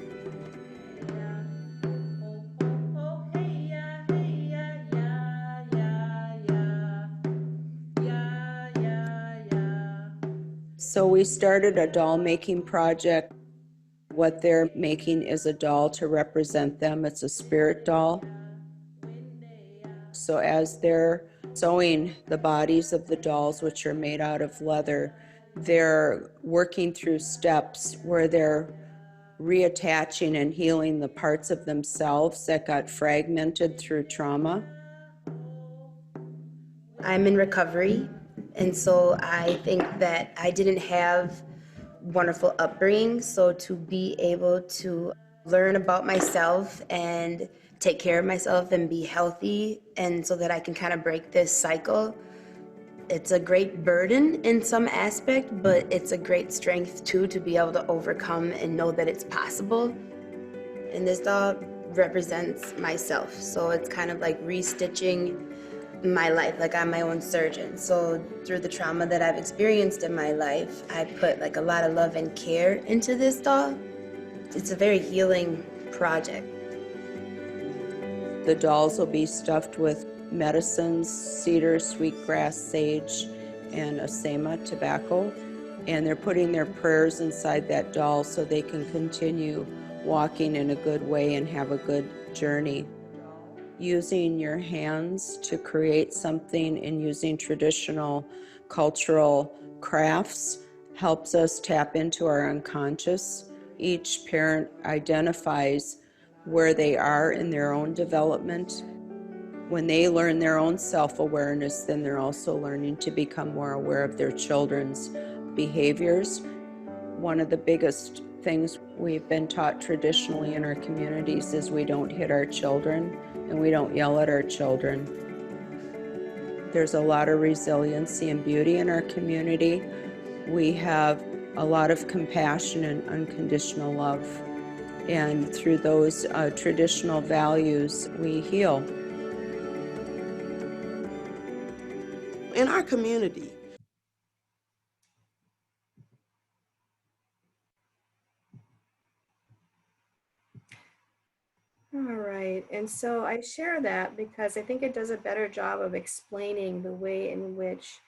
So we started a doll making project. What they're making is a doll to represent them. It's a spirit doll. So as they're sewing the bodies of the dolls, which are made out of leather, they're working through steps where they're reattaching and healing the parts of themselves that got fragmented through trauma. I'm in recovery, and so I think that I didn't have wonderful upbringing, so to be able to learn about myself and take care of myself and be healthy, and so that I can kind of break this cycle, it's a great burden in some aspect, but it's a great strength too, to be able to overcome and know that it's possible. And this doll represents myself, so it's kind of like restitching my life. Like, I'm my own surgeon, so through the trauma that I've experienced in my life, I put like a lot of love and care into this doll. It's a very healing project. The dolls will be stuffed with medicines, cedar, sweetgrass, sage, and asema tobacco, and they're putting their prayers inside that doll so they can continue walking in a good way and have a good journey. Using your hands to create something and using traditional cultural crafts helps us tap into our unconscious. Each parent identifies where they are in their own development. When they learn their own self-awareness, then they're also learning to become more aware of their children's behaviors. One of the biggest things we've been taught traditionally in our communities is we don't hit our children and we don't yell at our children. There's a lot of resiliency and beauty in our community. We have a lot of compassion and unconditional love. And through those traditional values, we heal. In our community, All right. And so I share that because I think it does a better job of explaining the way in which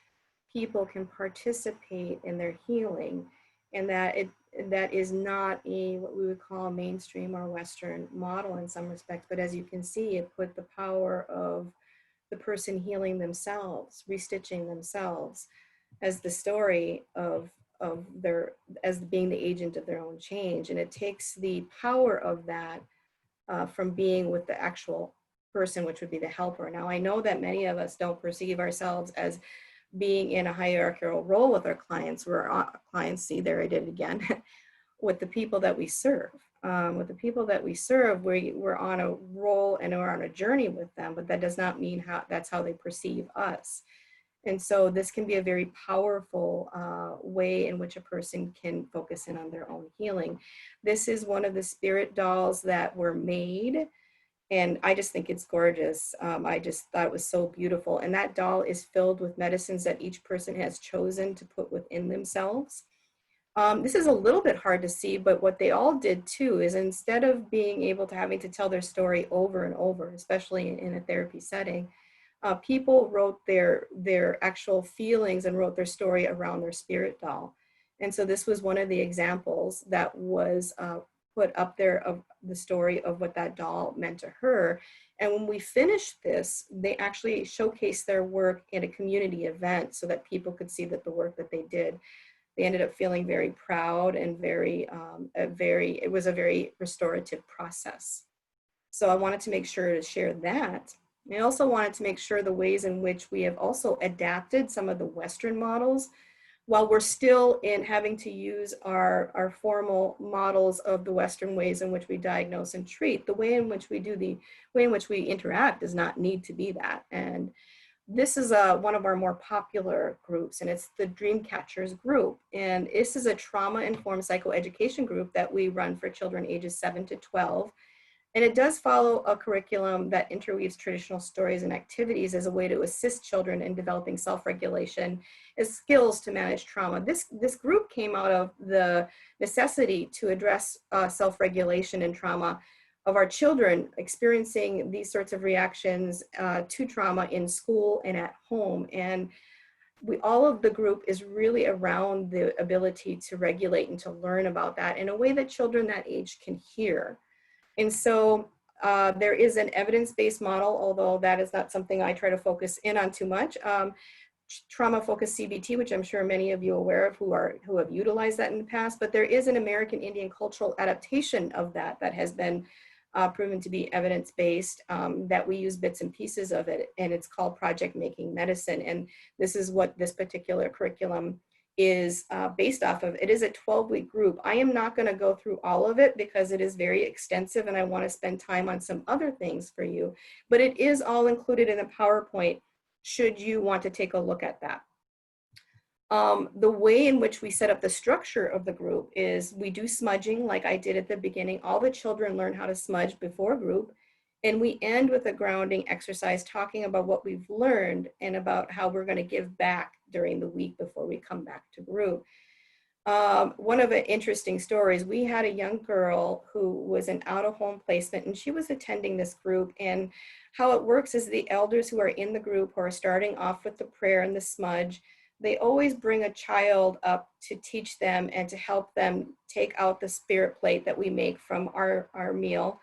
people can participate in their healing, and that that is not a what we would call a mainstream or Western model in some respects. But as you can see, it put the power of the person healing themselves, restitching themselves, as the story of their, as being the agent of their own change. And it takes the power of that from being with the actual person, which would be the helper. Now, I know that many of us don't perceive ourselves as being in a hierarchical role with our clients, where our clients, see, there I did it again, with the people that we serve. With the people that we serve, we're on a role and we're on a journey with them, but that does not mean that's how they perceive us. And so this can be a very powerful way in which a person can focus in on their own healing. This is one of the spirit dolls that were made, and I just think it's gorgeous. I just thought it was so beautiful. And that doll is filled with medicines that each person has chosen to put within themselves. This is a little bit hard to see, but what they all did too is, instead of being able to having to tell their story over and over, especially in a therapy setting, people wrote their actual feelings and wrote their story around their spirit doll. And so this was one of the examples that was put up there of the story of what that doll meant to her. And when we finished this, they actually showcased their work in a community event so that people could see that the work that they did. They ended up feeling very proud and it was a very restorative process. So I wanted to make sure to share that. I also wanted to make sure the ways in which we have also adapted some of the Western models, while we're still in having to use our formal models of the Western ways in which we diagnose and treat. The way in which we do, the way in which we interact does not need to be that. And this is one of our more popular groups, and it's the Dream Catchers group. And this is a trauma-informed psychoeducation group that we run for children ages 7 to 12. And it does follow a curriculum that interweaves traditional stories and activities as a way to assist children in developing self-regulation as skills to manage trauma. This group came out of the necessity to address self-regulation and trauma of our children experiencing these sorts of reactions to trauma in school and at home. And all of the group is really around the ability to regulate and to learn about that in a way that children that age can hear. And so there is an evidence-based model, although that is not something I try to focus in on too much. Trauma-focused CBT, which I'm sure many of you are aware of who have utilized that in the past, but there is an American Indian cultural adaptation of that has been proven to be evidence-based, that we use bits and pieces of it, and it's called Project Making Medicine. And this is what this particular curriculum is based off of. It is a 12-week group. I am not going to go through all of it because it is very extensive and I want to spend time on some other things for you, but it is all included in the PowerPoint should you want to take a look at that. The way in which we set up the structure of the group is we do smudging like I did at the beginning. All the children learn how to smudge before group, and we end with a grounding exercise talking about what we've learned and about how we're going to give back during the week before we come back to group. One of the interesting stories, we had a young girl who was an out-of-home placement, and she was attending this group. And how it works is the elders who are in the group, who are starting off with the prayer and the smudge, they always bring a child up to teach them and to help them take out the spirit plate that we make from our meal.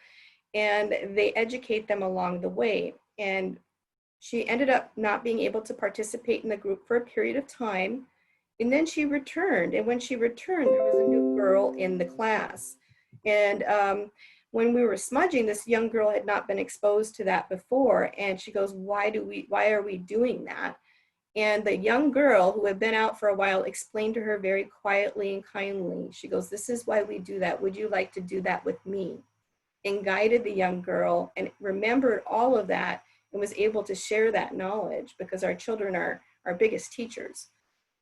And they educate them along the way. And she ended up not being able to participate in the group for a period of time. And then she returned. And when she returned, there was a new girl in the class. And when we were smudging, this young girl had not been exposed to that before. And she goes, why are we doing that? And the young girl, who had been out for a while, explained to her very quietly and kindly. She goes, this is why we do that. Would you like to do that with me? And guided the young girl and remembered all of that and was able to share that knowledge, because our children are our biggest teachers.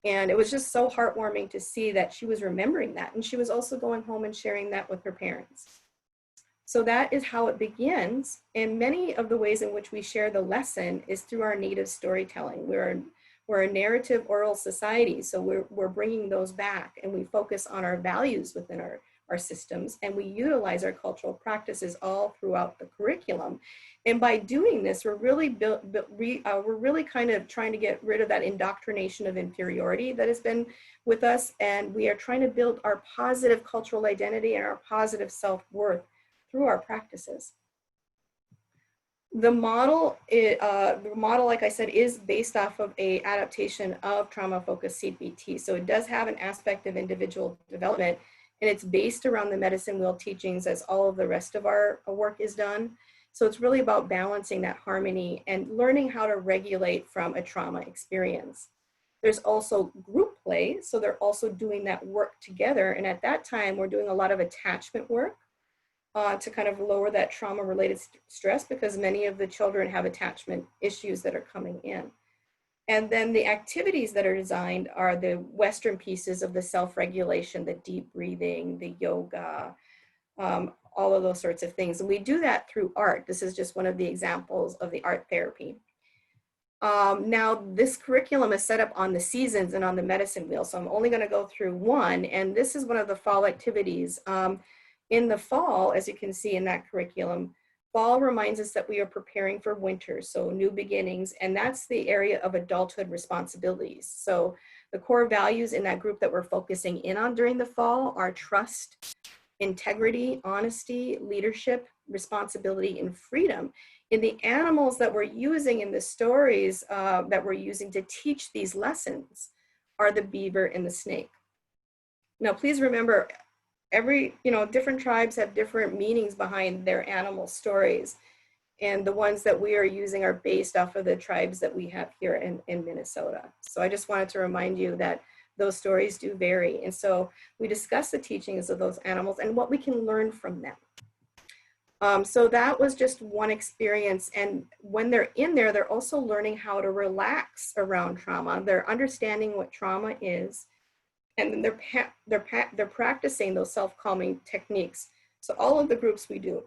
And it was just so heartwarming to see that she was remembering that. And she was also going home and sharing that with her parents. So that is how it begins. And many of the ways in which we share the lesson is through our native storytelling. We're a narrative oral society, so we're bringing those back, and we focus on our values within our systems, and we utilize our cultural practices all throughout the curriculum. And by doing this, we're really we're really kind of trying to get rid of that indoctrination of inferiority that has been with us, and we are trying to build our positive cultural identity and our positive self-worth through our practices. The model, like I said, is based off of a adaptation of trauma-focused CBT. So it does have an aspect of individual development, and it's based around the medicine wheel teachings as all of the rest of our work is done. So it's really about balancing that harmony and learning how to regulate from a trauma experience. There's also group play, so they're also doing that work together. And at that time, we're doing a lot of attachment work to kind of lower that trauma-related stress, because many of the children have attachment issues that are coming in. And then the activities that are designed are the Western pieces of the self-regulation, the deep breathing, the yoga, all of those sorts of things. And we do that through art. This is just one of the examples of the art therapy. Now, this curriculum is set up on the seasons and on the medicine wheel, so I'm only going to go through one, and this is one of the fall activities. In the fall, as you can see in that curriculum, fall reminds us that we are preparing for winter, so new beginnings, and that's the area of adulthood responsibilities. So the core values in that group that we're focusing in on during the fall are trust, integrity, honesty, leadership, responsibility, and freedom. In the animals that we're using in the stories that we're using to teach these lessons are the beaver and the snake. Now, please remember, different tribes have different meanings behind their animal stories. And the ones that we are using are based off of the tribes that we have here in Minnesota. So I just wanted to remind you that those stories do vary. And so we discuss the teachings of those animals and what we can learn from them. So that was just one experience. And when they're in there, they're also learning how to relax around trauma. They're understanding what trauma is. And they're practicing those self-calming techniques. So all of the groups we do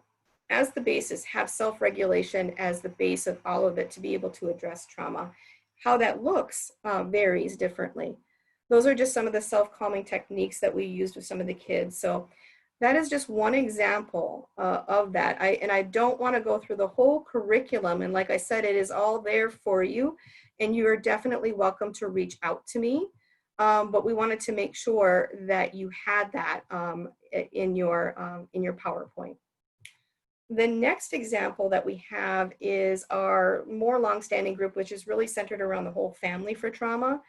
as the basis have self-regulation as the base of all of it to be able to address trauma. How that looks varies differently. Those are just some of the self-calming techniques that we used with some of the kids. So that is just one example of that. I don't want to go through the whole curriculum. And like I said, it is all there for you. And you are definitely welcome to reach out to me. But we wanted to make sure that you had that in your PowerPoint. The next example that we have is our more longstanding group, which is really centered around the whole family for trauma.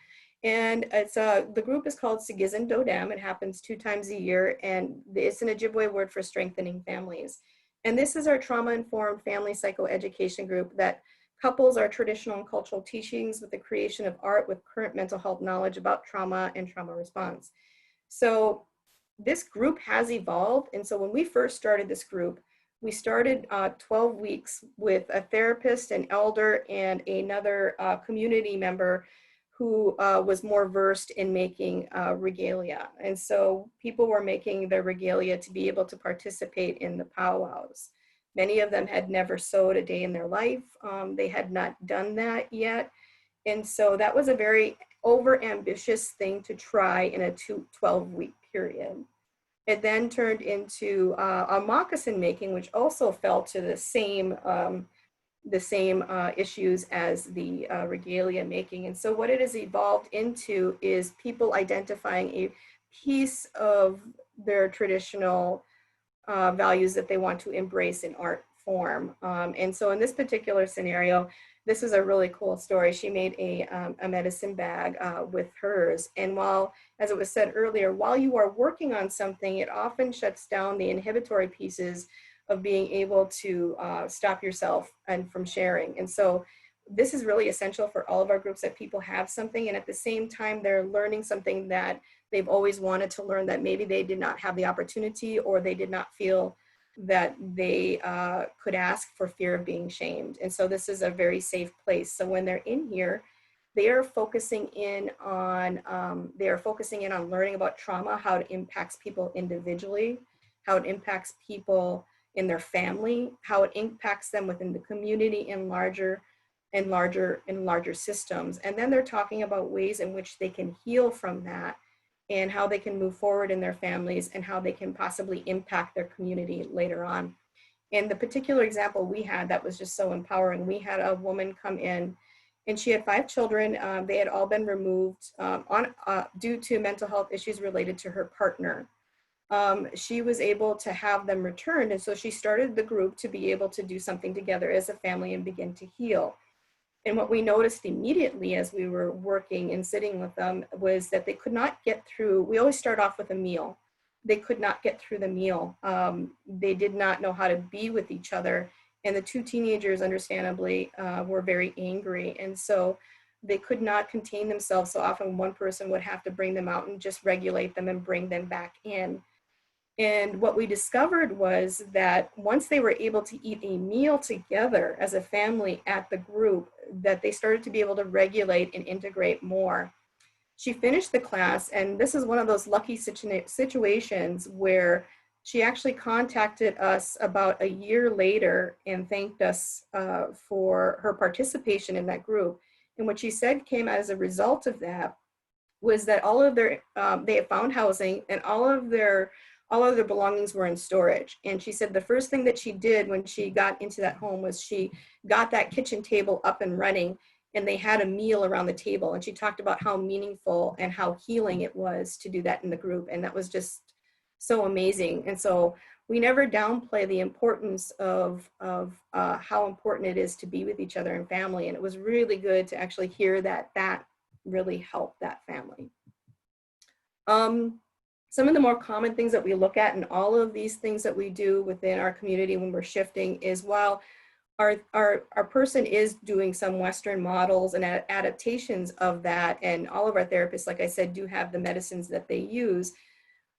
And it's the group is called Sigizin Dodam. It happens 2 times a year, and it's an Ojibwe word for strengthening families. And this is our trauma-informed family psychoeducation group that couples our traditional and cultural teachings with the creation of art with current mental health knowledge about trauma and trauma response. So this group has evolved. And so when we first started this group, we started 12 weeks with a therapist, an elder, and another community member who was more versed in making regalia. And so people were making their regalia to be able to participate in the powwows. Many of them had never sewed a day in their life. They had not done that yet. And so that was a very overambitious thing to try in a 12-week period. It then turned into a moccasin making, which also fell to the same issues as the regalia making. And so what it has evolved into is people identifying a piece of their traditional values that they want to embrace in art form. And so in this particular scenario, this is a really cool story. She made a medicine bag with hers. And while, as it was said earlier, while you are working on something, it often shuts down the inhibitory pieces of being able to stop yourself and from sharing. And so this is really essential for all of our groups, that people have something, and at the same time, they're learning something that they've always wanted to learn, that maybe they did not have the opportunity, or they did not feel that they could ask for fear of being shamed. And so this is a very safe place. So when they're in here, they are focusing in on learning about trauma, how it impacts people individually, how it impacts people in their family, how it impacts them within the community in larger systems. And then they're talking about ways in which they can heal from that and how they can move forward in their families and how they can possibly impact their community later on. And the particular example we had that was just so empowering, we had a woman come in and she had 5 children. They had all been removed due to mental health issues related to her partner. She was able to have them returned. And so she started the group to be able to do something together as a family and begin to heal. And what we noticed immediately as we were working and sitting with them was that they could not get through. We always start off with a meal. They could not get through the meal. They did not know how to be with each other. And the 2 teenagers, understandably, were very angry. And so they could not contain themselves. So often one person would have to bring them out and just regulate them and bring them back in. And what we discovered was that once they were able to eat a meal together as a family at the group, that they started to be able to regulate and integrate more. She finished the class, and this is one of those lucky situations where she actually contacted us about a year later and thanked us for her participation in that group. And what she said came as a result of that was that all of their, they had found housing and all of their belongings were in storage. And she said the first thing that she did when she got into that home was she got that kitchen table up and running, and they had a meal around the table. And she talked about how meaningful and how healing it was to do that in the group. And that was just so amazing. And so we never downplay the importance of how important it is to be with each other and family. And it was really good to actually hear that that really helped that family. Some of the more common things that we look at in all of these things that we do within our community when we're shifting is, while our person is doing some Western models and adaptations of that, and all of our therapists, like I said, do have the medicines that they use,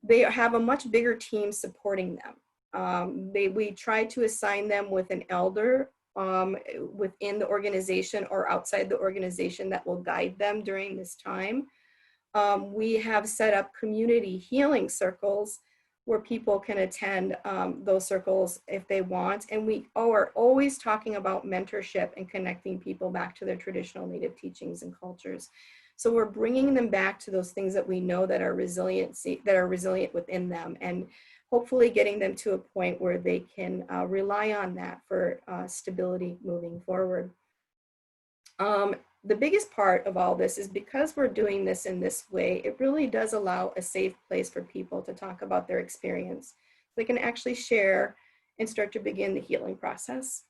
they have a much bigger team supporting them. We try to assign them with an elder within the organization or outside the organization that will guide them during this time. We have set up community healing circles where people can attend those circles if they want. And we are always talking about mentorship and connecting people back to their traditional Native teachings and cultures. So we're bringing them back to those things that we know that are resilient within them, and hopefully getting them to a point where they can rely on that for stability moving forward. The biggest part of all this is because we're doing this in this way, it really does allow a safe place for people to talk about their experience. They can actually share and start to begin the healing process.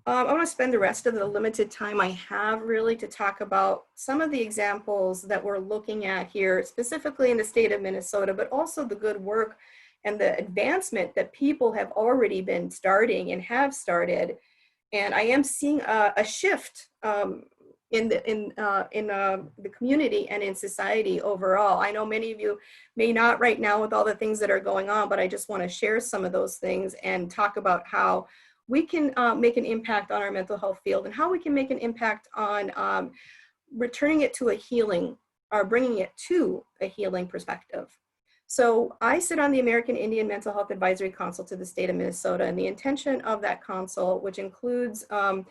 I want to spend the rest of the limited time I have really to talk about some of the examples that we're looking at here, specifically in the state of Minnesota, but also the good work and the advancement that people have already been starting and have started. And I am seeing a shift in the community and in society overall. I know many of you may not right now with all the things that are going on, but I just want to share some of those things and talk about how we can make an impact on our mental health field and how we can make an impact on returning it to a healing, or bringing it to a healing perspective. So I sit on the American Indian Mental Health Advisory Council to the state of Minnesota, and the intention of that council, which includes a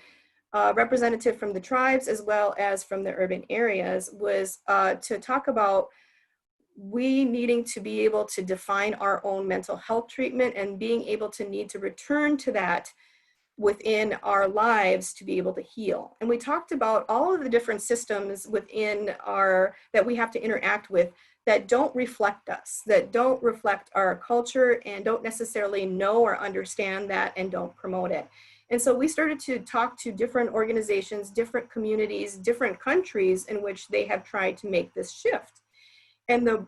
representative from the tribes as well as from the urban areas, was to talk about we needing to be able to define our own mental health treatment and being able to need to return to that within our lives to be able to heal. And we talked about all of the different systems within that we have to interact with that don't reflect us, that don't reflect our culture and don't necessarily know or understand that and don't promote it. And so we started to talk to different organizations, different communities, different countries in which they have tried to make this shift. And the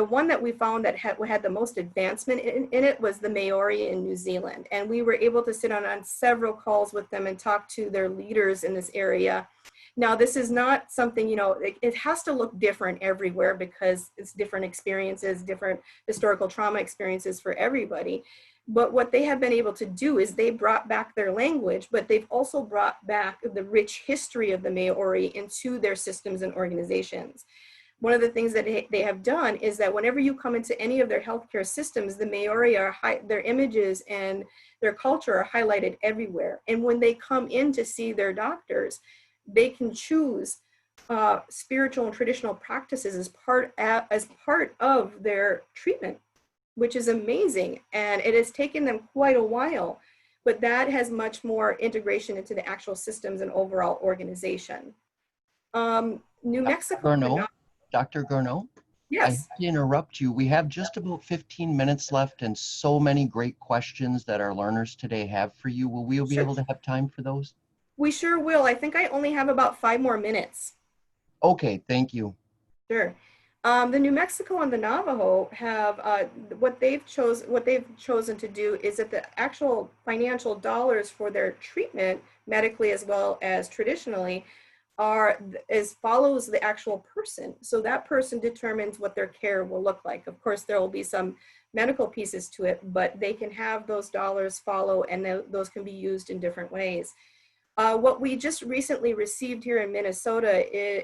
one that we found that had the most advancement in it was the Maori in New Zealand. And we were able to sit on several calls with them and talk to their leaders in this area. Now, this is not something, it has to look different everywhere because it's different experiences, different historical trauma experiences for everybody. But what they have been able to do is they brought back their language, but they've also brought back the rich history of the Maori into their systems and organizations. One of the things that they have done is that whenever you come into any of their healthcare systems, the Maori their images and their culture are highlighted everywhere. And when they come in to see their doctors, they can choose spiritual and traditional practices as part of their treatment, which is amazing. And it has taken them quite a while, but that has much more integration into the actual systems and overall organization. New Mexico. Garneau, Dr. Garneau, I Yes. have to interrupt you. We have just about 15 minutes left and so many great questions that our learners today have for you. Will we be able to have time for those? We sure will. I think I only have about 5 more minutes. Okay, thank you. Sure. The New Mexico and the Navajo have what they've chosen to do is that the actual financial dollars for their treatment, medically as well as traditionally, follows the actual person. So that person determines what their care will look like. Of course, there will be some medical pieces to it, but they can have those dollars follow, and those can be used in different ways. What we just recently received here in Minnesota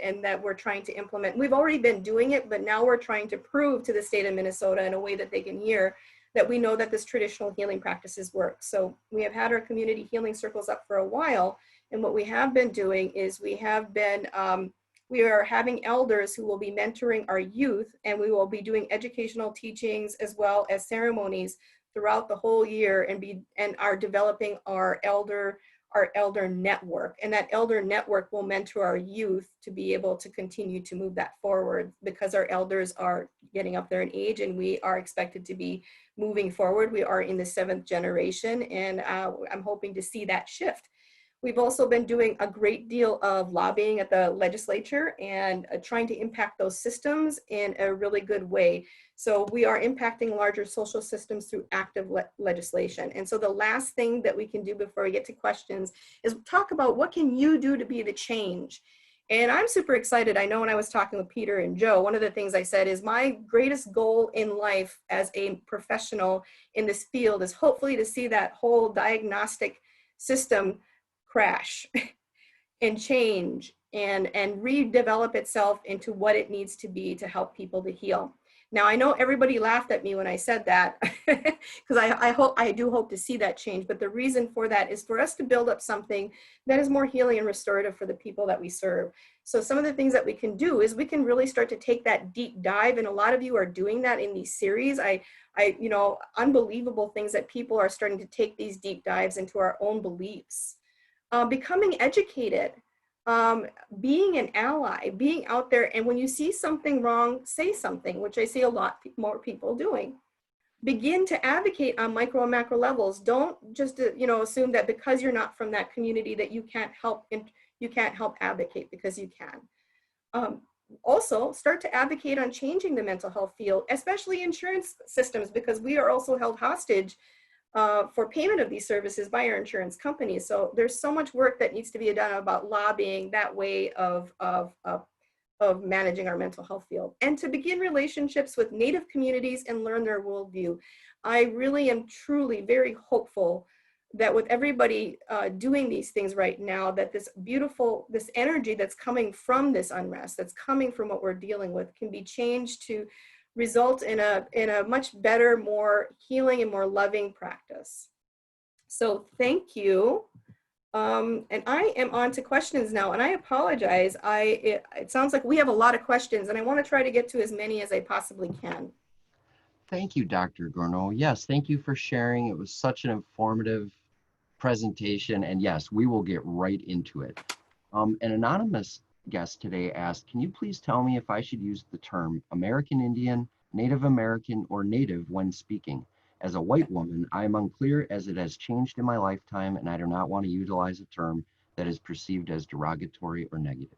and that we're trying to implement, we've already been doing it, but now we're trying to prove to the state of Minnesota in a way that they can hear that we know that this traditional healing practices work. So we have had our community healing circles up for a while. And what we have been doing is we are having elders who will be mentoring our youth, and we will be doing educational teachings as well as ceremonies throughout the whole year, and are developing our elder network. And that elder network will mentor our youth to be able to continue to move that forward, because our elders are getting up there in age and we are expected to be moving forward. We are in the 7th generation, and I'm hoping to see that shift. We've also been doing a great deal of lobbying at the legislature and trying to impact those systems in a really good way. So we are impacting larger social systems through active legislation. And so the last thing that we can do before we get to questions is talk about what can you do to be the change. And I'm super excited. I know when I was talking with Peter and Joe, one of the things I said is my greatest goal in life as a professional in this field is hopefully to see that whole diagnostic system crash and change and redevelop itself into what it needs to be to help people to heal. Now, I know everybody laughed at me when I said that, because I do hope to see that change. But the reason for that is for us to build up something that is more healing and restorative for the people that we serve. So some of the things that we can do is we can really start to take that deep dive. And a lot of you are doing that in these series. Unbelievable things that people are starting to take these deep dives into our own beliefs. Becoming educated, being an ally, being out there, and when you see something wrong, say something, which I see a lot more people doing. Begin to advocate on micro and macro levels. Don't just assume that because you're not from that community that you can't help advocate, because you can. Also, start to advocate on changing the mental health field, especially insurance systems, because we are also held hostage for payment of these services by our insurance companies. So there's so much work that needs to be done about lobbying that way of managing our mental health field, and to begin relationships with Native communities and learn their worldview. I really am truly very hopeful that with everybody doing these things right now, that this energy that's coming from this unrest, that's coming from what we're dealing with, can be changed to result in a much better, more healing and more loving practice. So thank you. And I am on to questions now, and I apologize. It sounds like we have a lot of questions, and I want to try to get to as many as I possibly can. Thank you, Dr. Garneau. Yes, thank you for sharing. It was such an informative presentation, and yes, we will get right into it. An anonymous guest today asked, can you please tell me if I should use the term American Indian, Native American, or Native when speaking? As a white woman, I am unclear as it has changed in my lifetime, and I do not want to utilize a term that is perceived as derogatory or negative.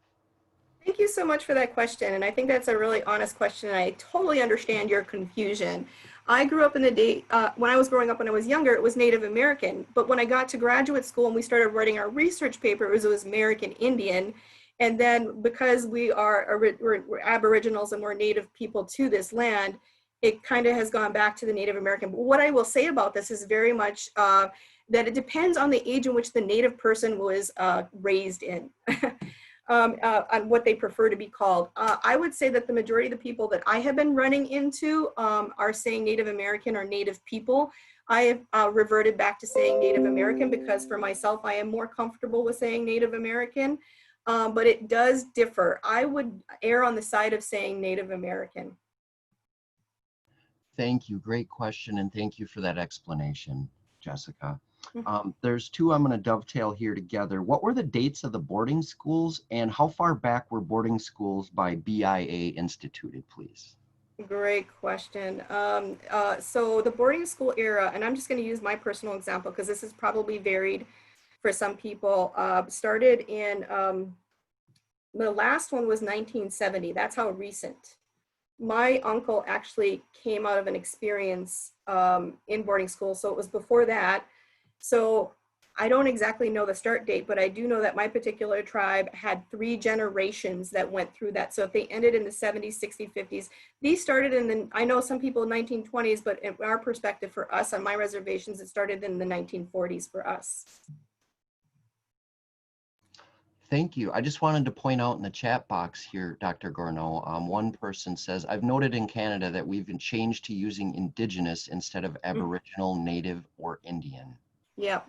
Thank you so much for that question. And I think that's a really honest question. And I totally understand your confusion. I grew up in the day, when I was growing up, when I was younger, it was Native American. But when I got to graduate school and we started writing our research paper, it was American Indian. And then because we're Aboriginals and we're Native people to this land, it kind of has gone back to the Native American. But what I will say about this is very much that it depends on the age in which the Native person was raised in. On what they prefer to be called. I would say that the majority of the people that I have been running into are saying Native American or Native people. I have reverted back to saying Native American because for myself, I am more comfortable with saying Native American. but it does differ. I would err on the side of saying Native American. Thank you. Great question. And thank you for that explanation, Jessica. Mhm. There's two I'm going to dovetail here together. What were the dates of the boarding schools and how far back were boarding schools by BIA instituted, please? Great question. So the boarding school era, and I'm just going to use my personal example because this is probably varied for some people, started in, the last one was 1970. That's how recent. My uncle actually came out of an experience in boarding school, so it was before that. So I don't exactly know the start date, but I do know that my particular tribe had 3 generations that went through that. So if they ended in the 70s, 60s, 50s, these started in the, I know some people 1920s, but in our perspective for us on my reservations, it started in the 1940s for us. Thank you. I just wanted to point out in the chat box here, Dr. Gourneau, one person says, I've noted in Canada that we've been changed to using Indigenous instead of Aboriginal, Native, or Indian. Yep.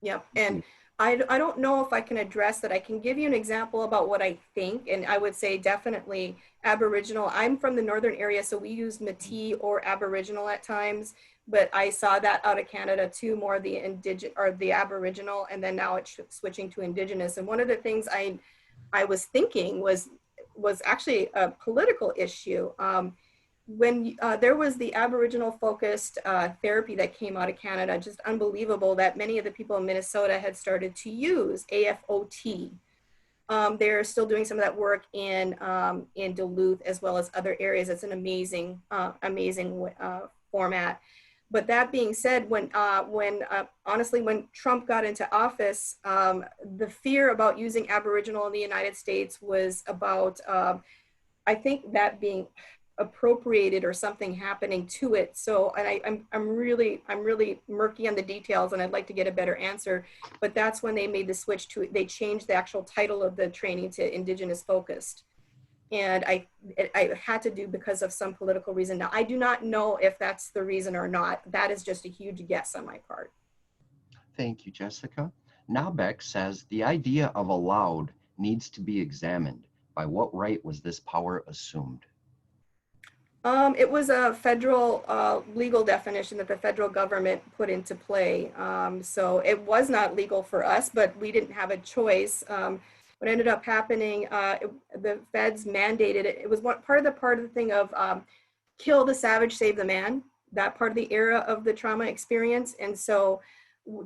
Yep. Thank And you. I don't know if I can address that. I can give you an example about what I think, and I would say definitely Aboriginal. I'm from the northern area, so we use Métis or Aboriginal at times, but I saw that out of Canada too, more the indigenous or the Aboriginal, and then now it's switching to Indigenous. And one of the things I was thinking was actually a political issue. When there was the Aboriginal focused therapy that came out of Canada, just unbelievable that many of the people in Minnesota had started to use AFOT. They're still doing some of that work in Duluth as well as other areas. It's an amazing format. But that being said, honestly, when Trump got into office, the fear about using Aboriginal in the United States was about I think that being appropriated or something happening to it. So, and I'm really murky on the details, and I'd like to get a better answer. But that's when they made the switch to, they changed the actual title of the training to Indigenous focused. And I had to do because of some political reason. Now, I do not know if that's the reason or not. That is just a huge guess on my part. Thank you, Jessica. Nabek says, the idea of allowed needs to be examined. By what right was this power assumed? It was a federal legal definition that the federal government put into play. So it was not legal for us, but we didn't have a choice. What ended up happening, the feds mandated it. It was part of the thing of kill the savage, save the man. That part of the era of the trauma experience, and so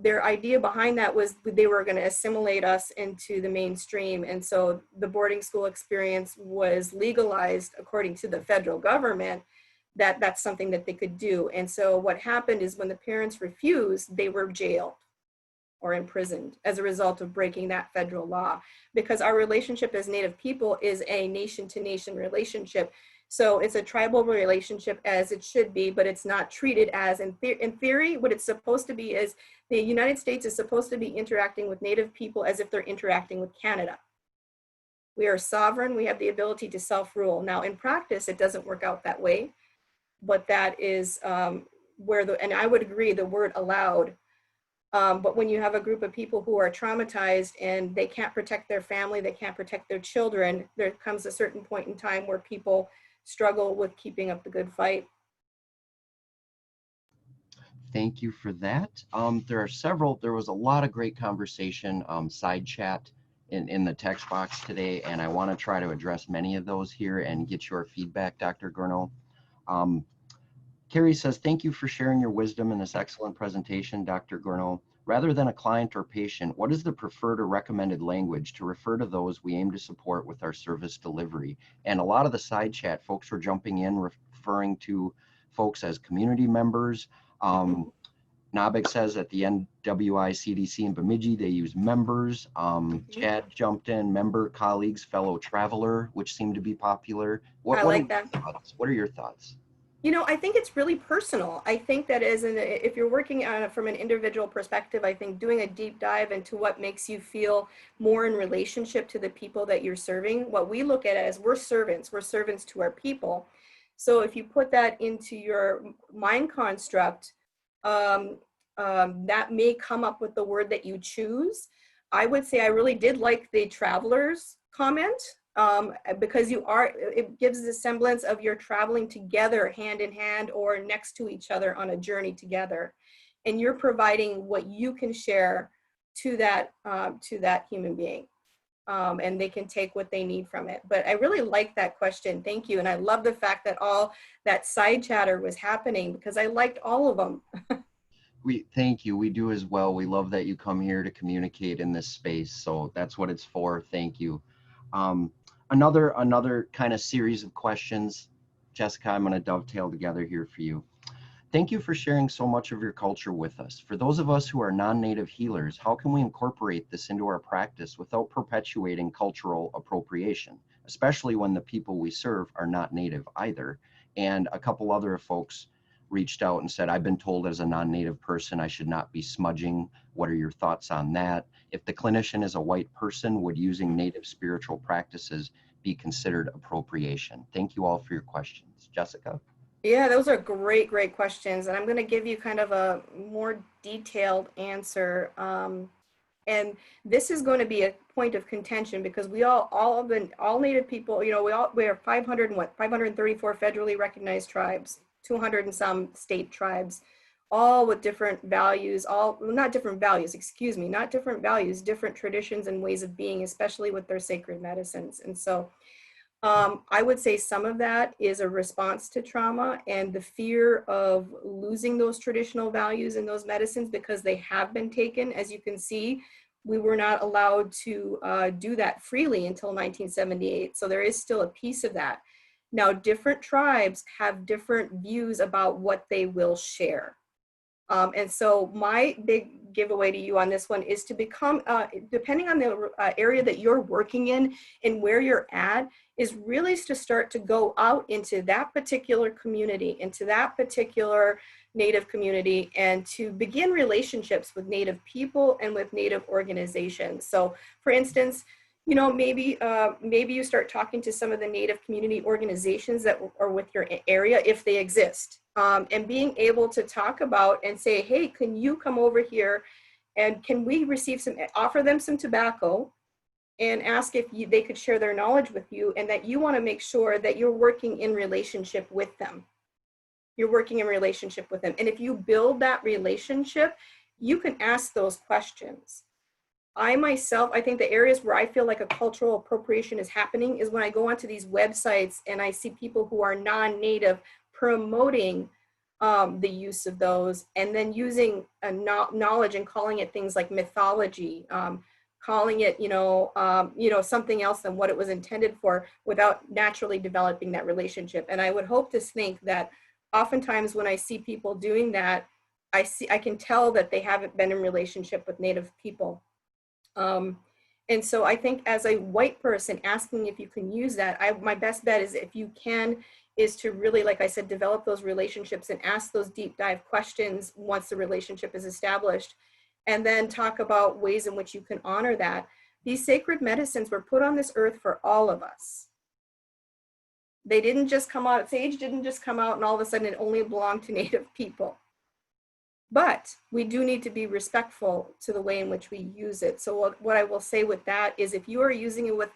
their idea behind that was they were going to assimilate us into the mainstream. And so the boarding school experience was legalized according to the federal government, that that's something that they could do. And so what happened is when the parents refused, they were jailed or imprisoned as a result of breaking that federal law, because our relationship as Native people is a nation to nation relationship. So it's a tribal relationship as it should be, but it's not treated as, in theory, what it's supposed to be is the United States is supposed to be interacting with Native people as if they're interacting with Canada. We are sovereign, we have the ability to self-rule. Now in practice, it doesn't work out that way, but that is where and I would agree, the word allowed. But when you have a group of people who are traumatized and they can't protect their family, they can't protect their children, there comes a certain point in time where people struggle with keeping up the good fight. Thank you for that. There was a lot of great conversation, side chat in the text box today, and I want to try to address many of those here and get your feedback, Dr. Gourneau. Carrie says, thank you for sharing your wisdom in this excellent presentation, Dr. Gourneau. Rather than a client or patient, what is the preferred or recommended language to refer to those we aim to support with our service delivery? And a lot of the side chat, folks were jumping in, referring to folks as community members. Nabek says at the NWI, CDC, and Bemidji, they use members. Chad jumped in, member, colleagues, fellow traveler, which seemed to be popular. I like that. What are your thoughts? You know, I think it's really personal. I think that if you're working on it from an individual perspective, I think doing a deep dive into what makes you feel more in relationship to the people that you're serving. What we look at as we're servants to our people. So if you put that into your mind construct, that may come up with the word that you choose. I would say I really did like the travelers comment, because it gives the semblance of you're traveling together hand in hand or next to each other on a journey together. And you're providing what you can share to that human being. And they can take what they need from it. But I really like that question. Thank you. And I love the fact that all that side chatter was happening because I liked all of them. We thank you. We do as well. We love that you come here to communicate in this space. So that's what it's for. Thank you. Um, another kind of series of questions, Jessica, I'm going to dovetail together here for you. Thank you for sharing so much of your culture with us. For those of us who are non-native healers, how can we incorporate this into our practice without perpetuating cultural appropriation, especially when the people we serve are not native either? And a couple other folks reached out and said, I've been told as a non-native person I should not be smudging. What are your thoughts on that? If the clinician is a white person, would using native spiritual practices be considered appropriation? Thank you all for your questions. Jessica? Yeah, those are great, great questions. And I'm going to give you kind of a more detailed answer. And this is going to be a point of contention because all Native people, we are 534 federally recognized tribes, 200 and some state tribes, all with different values, not different values, excuse me, not different values, different traditions and ways of being, especially with their sacred medicines. And so I would say some of that is a response to trauma and the fear of losing those traditional values and those medicines because they have been taken. As you can see, we were not allowed to do that freely until 1978. So there is still a piece of that. Now, different tribes have different views about what they will share. And so my big giveaway to you on this one is to become, depending on the area that you're working in and where you're at, is really to start to go out into that particular community, into that particular Native community, and to begin relationships with Native people and with Native organizations. So for instance, maybe you start talking to some of the Native community organizations that are with your area, if they exist, and being able to talk about and say, hey, can you come over here and can we offer them some tobacco and ask if they could share their knowledge with you, and that you want to make sure that you're working in relationship with them. You're working in relationship with them. And if you build that relationship, you can ask those questions. I think the areas where I feel like a cultural appropriation is happening is when I go onto these websites and I see people who are non-native promoting the use of those, and then using knowledge and calling it things like mythology, calling it, something else than what it was intended for, without naturally developing that relationship. And I would hope to think that oftentimes when I see people doing that, I can tell that they haven't been in relationship with Native people. And so I think as a white person asking if you can use that, my best bet is, if you can, is to really, like I said, develop those relationships and ask those deep dive questions once the relationship is established, and then talk about ways in which you can honor that. These sacred medicines were put on this earth for all of us. They didn't just come out, sage didn't just come out and all of a sudden it only belonged to Native people. But we do need to be respectful to the way in which we use it. So what I will say with that is, if you are using it with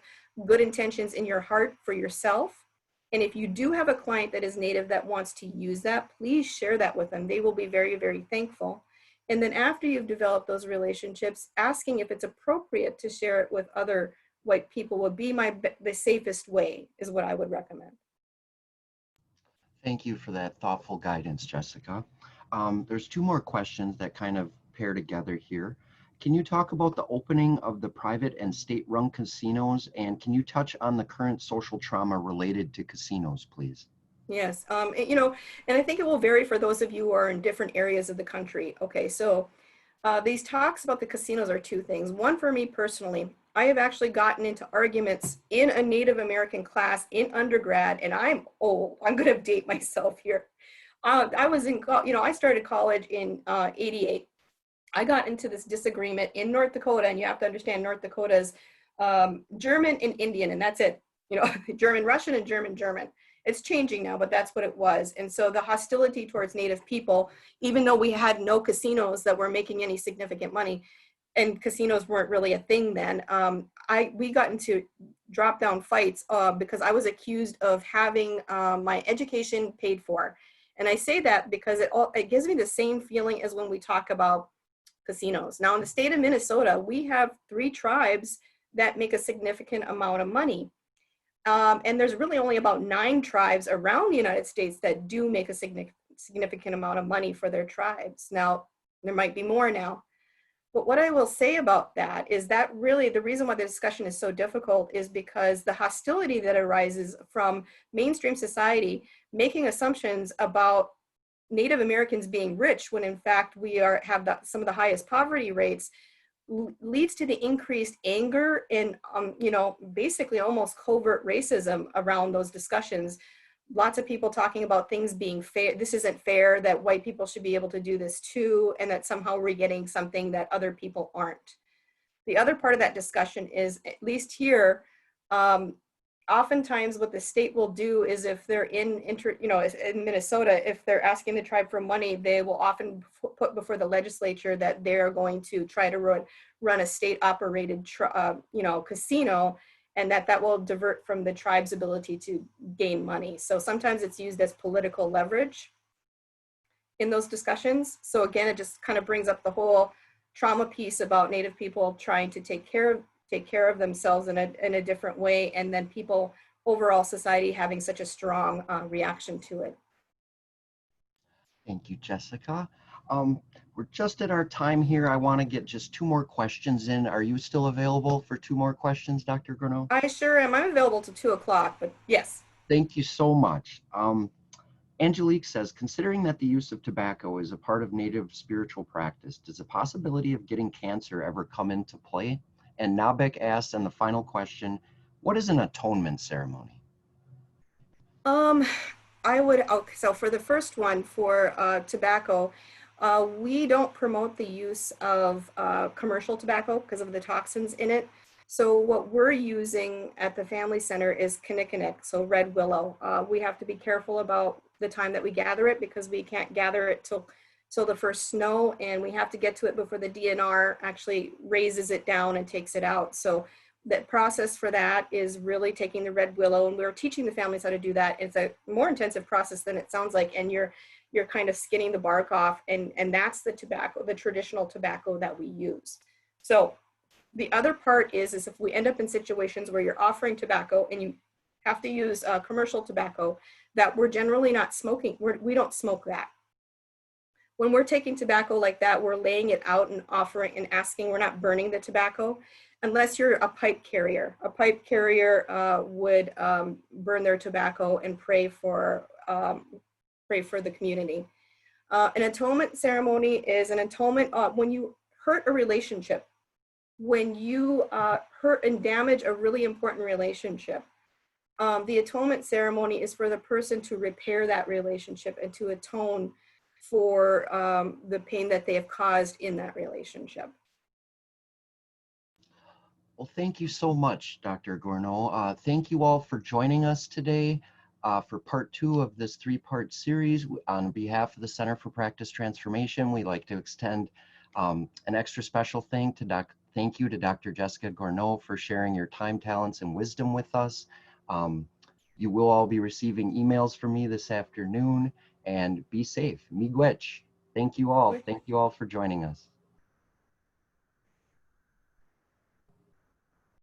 good intentions in your heart for yourself, and if you do have a client that is Native that wants to use that, please share that with them. They will be very, very thankful. And then after you've developed those relationships, asking if it's appropriate to share it with other white people would be the safest way, is what I would recommend. Thank you for that thoughtful guidance, Jessica. There's two more questions that kind of pair together here. Can you talk about the opening of the private and state-run casinos, and can you touch on the current social trauma related to casinos, please? Yes, and I think it will vary for those of you who are in different areas of the country. Okay, so these talks about the casinos are two things. One, for me personally, I have actually gotten into arguments in a Native American class in undergrad, and I'm old. I'm going to date myself here. I started college in 88. I got into this disagreement in North Dakota, and you have to understand North Dakota's German and Indian, and that's it. German Russian and German German. It's changing now, but that's what it was. And so the hostility towards Native people, even though we had no casinos that were making any significant money, and casinos weren't really a thing then. We got into drop down fights because I was accused of having my education paid for. And I say that because it gives me the same feeling as when we talk about casinos. Now, in the state of Minnesota, we have 3 tribes that make a significant amount of money. And there's really only about 9 tribes around the United States that do make a significant amount of money for their tribes. Now, there might be more now. But what I will say about that is that really the reason why the discussion is so difficult is because the hostility that arises from mainstream society making assumptions about Native Americans being rich when in fact we have some of the highest poverty rates leads to the increased anger and basically almost covert racism around those discussions. Lots of people talking about things being fair. This isn't fair, that white people should be able to do this too, and that somehow we're getting something that other people aren't. The other part of that discussion is, at least here, oftentimes what the state will do is if they're in Minnesota, if they're asking the tribe for money, they will often put before the legislature that they're going to try to run a state operated casino, and that will divert from the tribe's ability to gain money. So sometimes it's used as political leverage in those discussions. So again, it just kind of brings up the whole trauma piece about Native people trying to take care of themselves in a different way, and then people, overall society, having such a strong reaction to it. Thank you, Jessica. We're just at our time here. I want to get just 2 more questions in. Are you still available for 2 more questions, Dr. Grunow? I sure am. I'm available till 2 o'clock, but yes. Thank you so much. Angelique says, considering that the use of tobacco is a part of Native spiritual practice, does the possibility of getting cancer ever come into play? And Nabek asks, and the final question, what is an atonement ceremony? So for the first one, for tobacco, we don't promote the use of commercial tobacco because of the toxins in it. So what we're using at the Family Center is kinnikinick, so red willow. We have to be careful about the time that we gather it because we can't gather it till the first snow, and we have to get to it before the DNR actually raises it down and takes it out. So the process for that is really taking the red willow, and we're teaching the families how to do that. It's a more intensive process than it sounds like, and you're kind of skinning the bark off, and that's the tobacco, the traditional tobacco that we use. So the other part is if we end up in situations where you're offering tobacco and you have to use commercial tobacco that we're generally not smoking, we don't smoke that. When we're taking tobacco like that, we're laying it out and offering and asking, we're not burning the tobacco unless you're a pipe carrier. A pipe carrier would burn their tobacco and pray for the community. An atonement ceremony is an atonement when you hurt a relationship, when you hurt and damage a really important relationship. The atonement ceremony is for the person to repair that relationship and to atone for the pain that they have caused in that relationship. Well, thank you so much, Dr. Gourneau. Thank you all for joining us today for part 2 of this 3-part series. On behalf of the Center for Practice Transformation, we'd like to extend an extra special thank you to Dr. Jessica Gourneau for sharing your time, talents, and wisdom with us. You will all be receiving emails from me this afternoon, and be safe. Miigwech. Thank you all. Thank you all for joining us.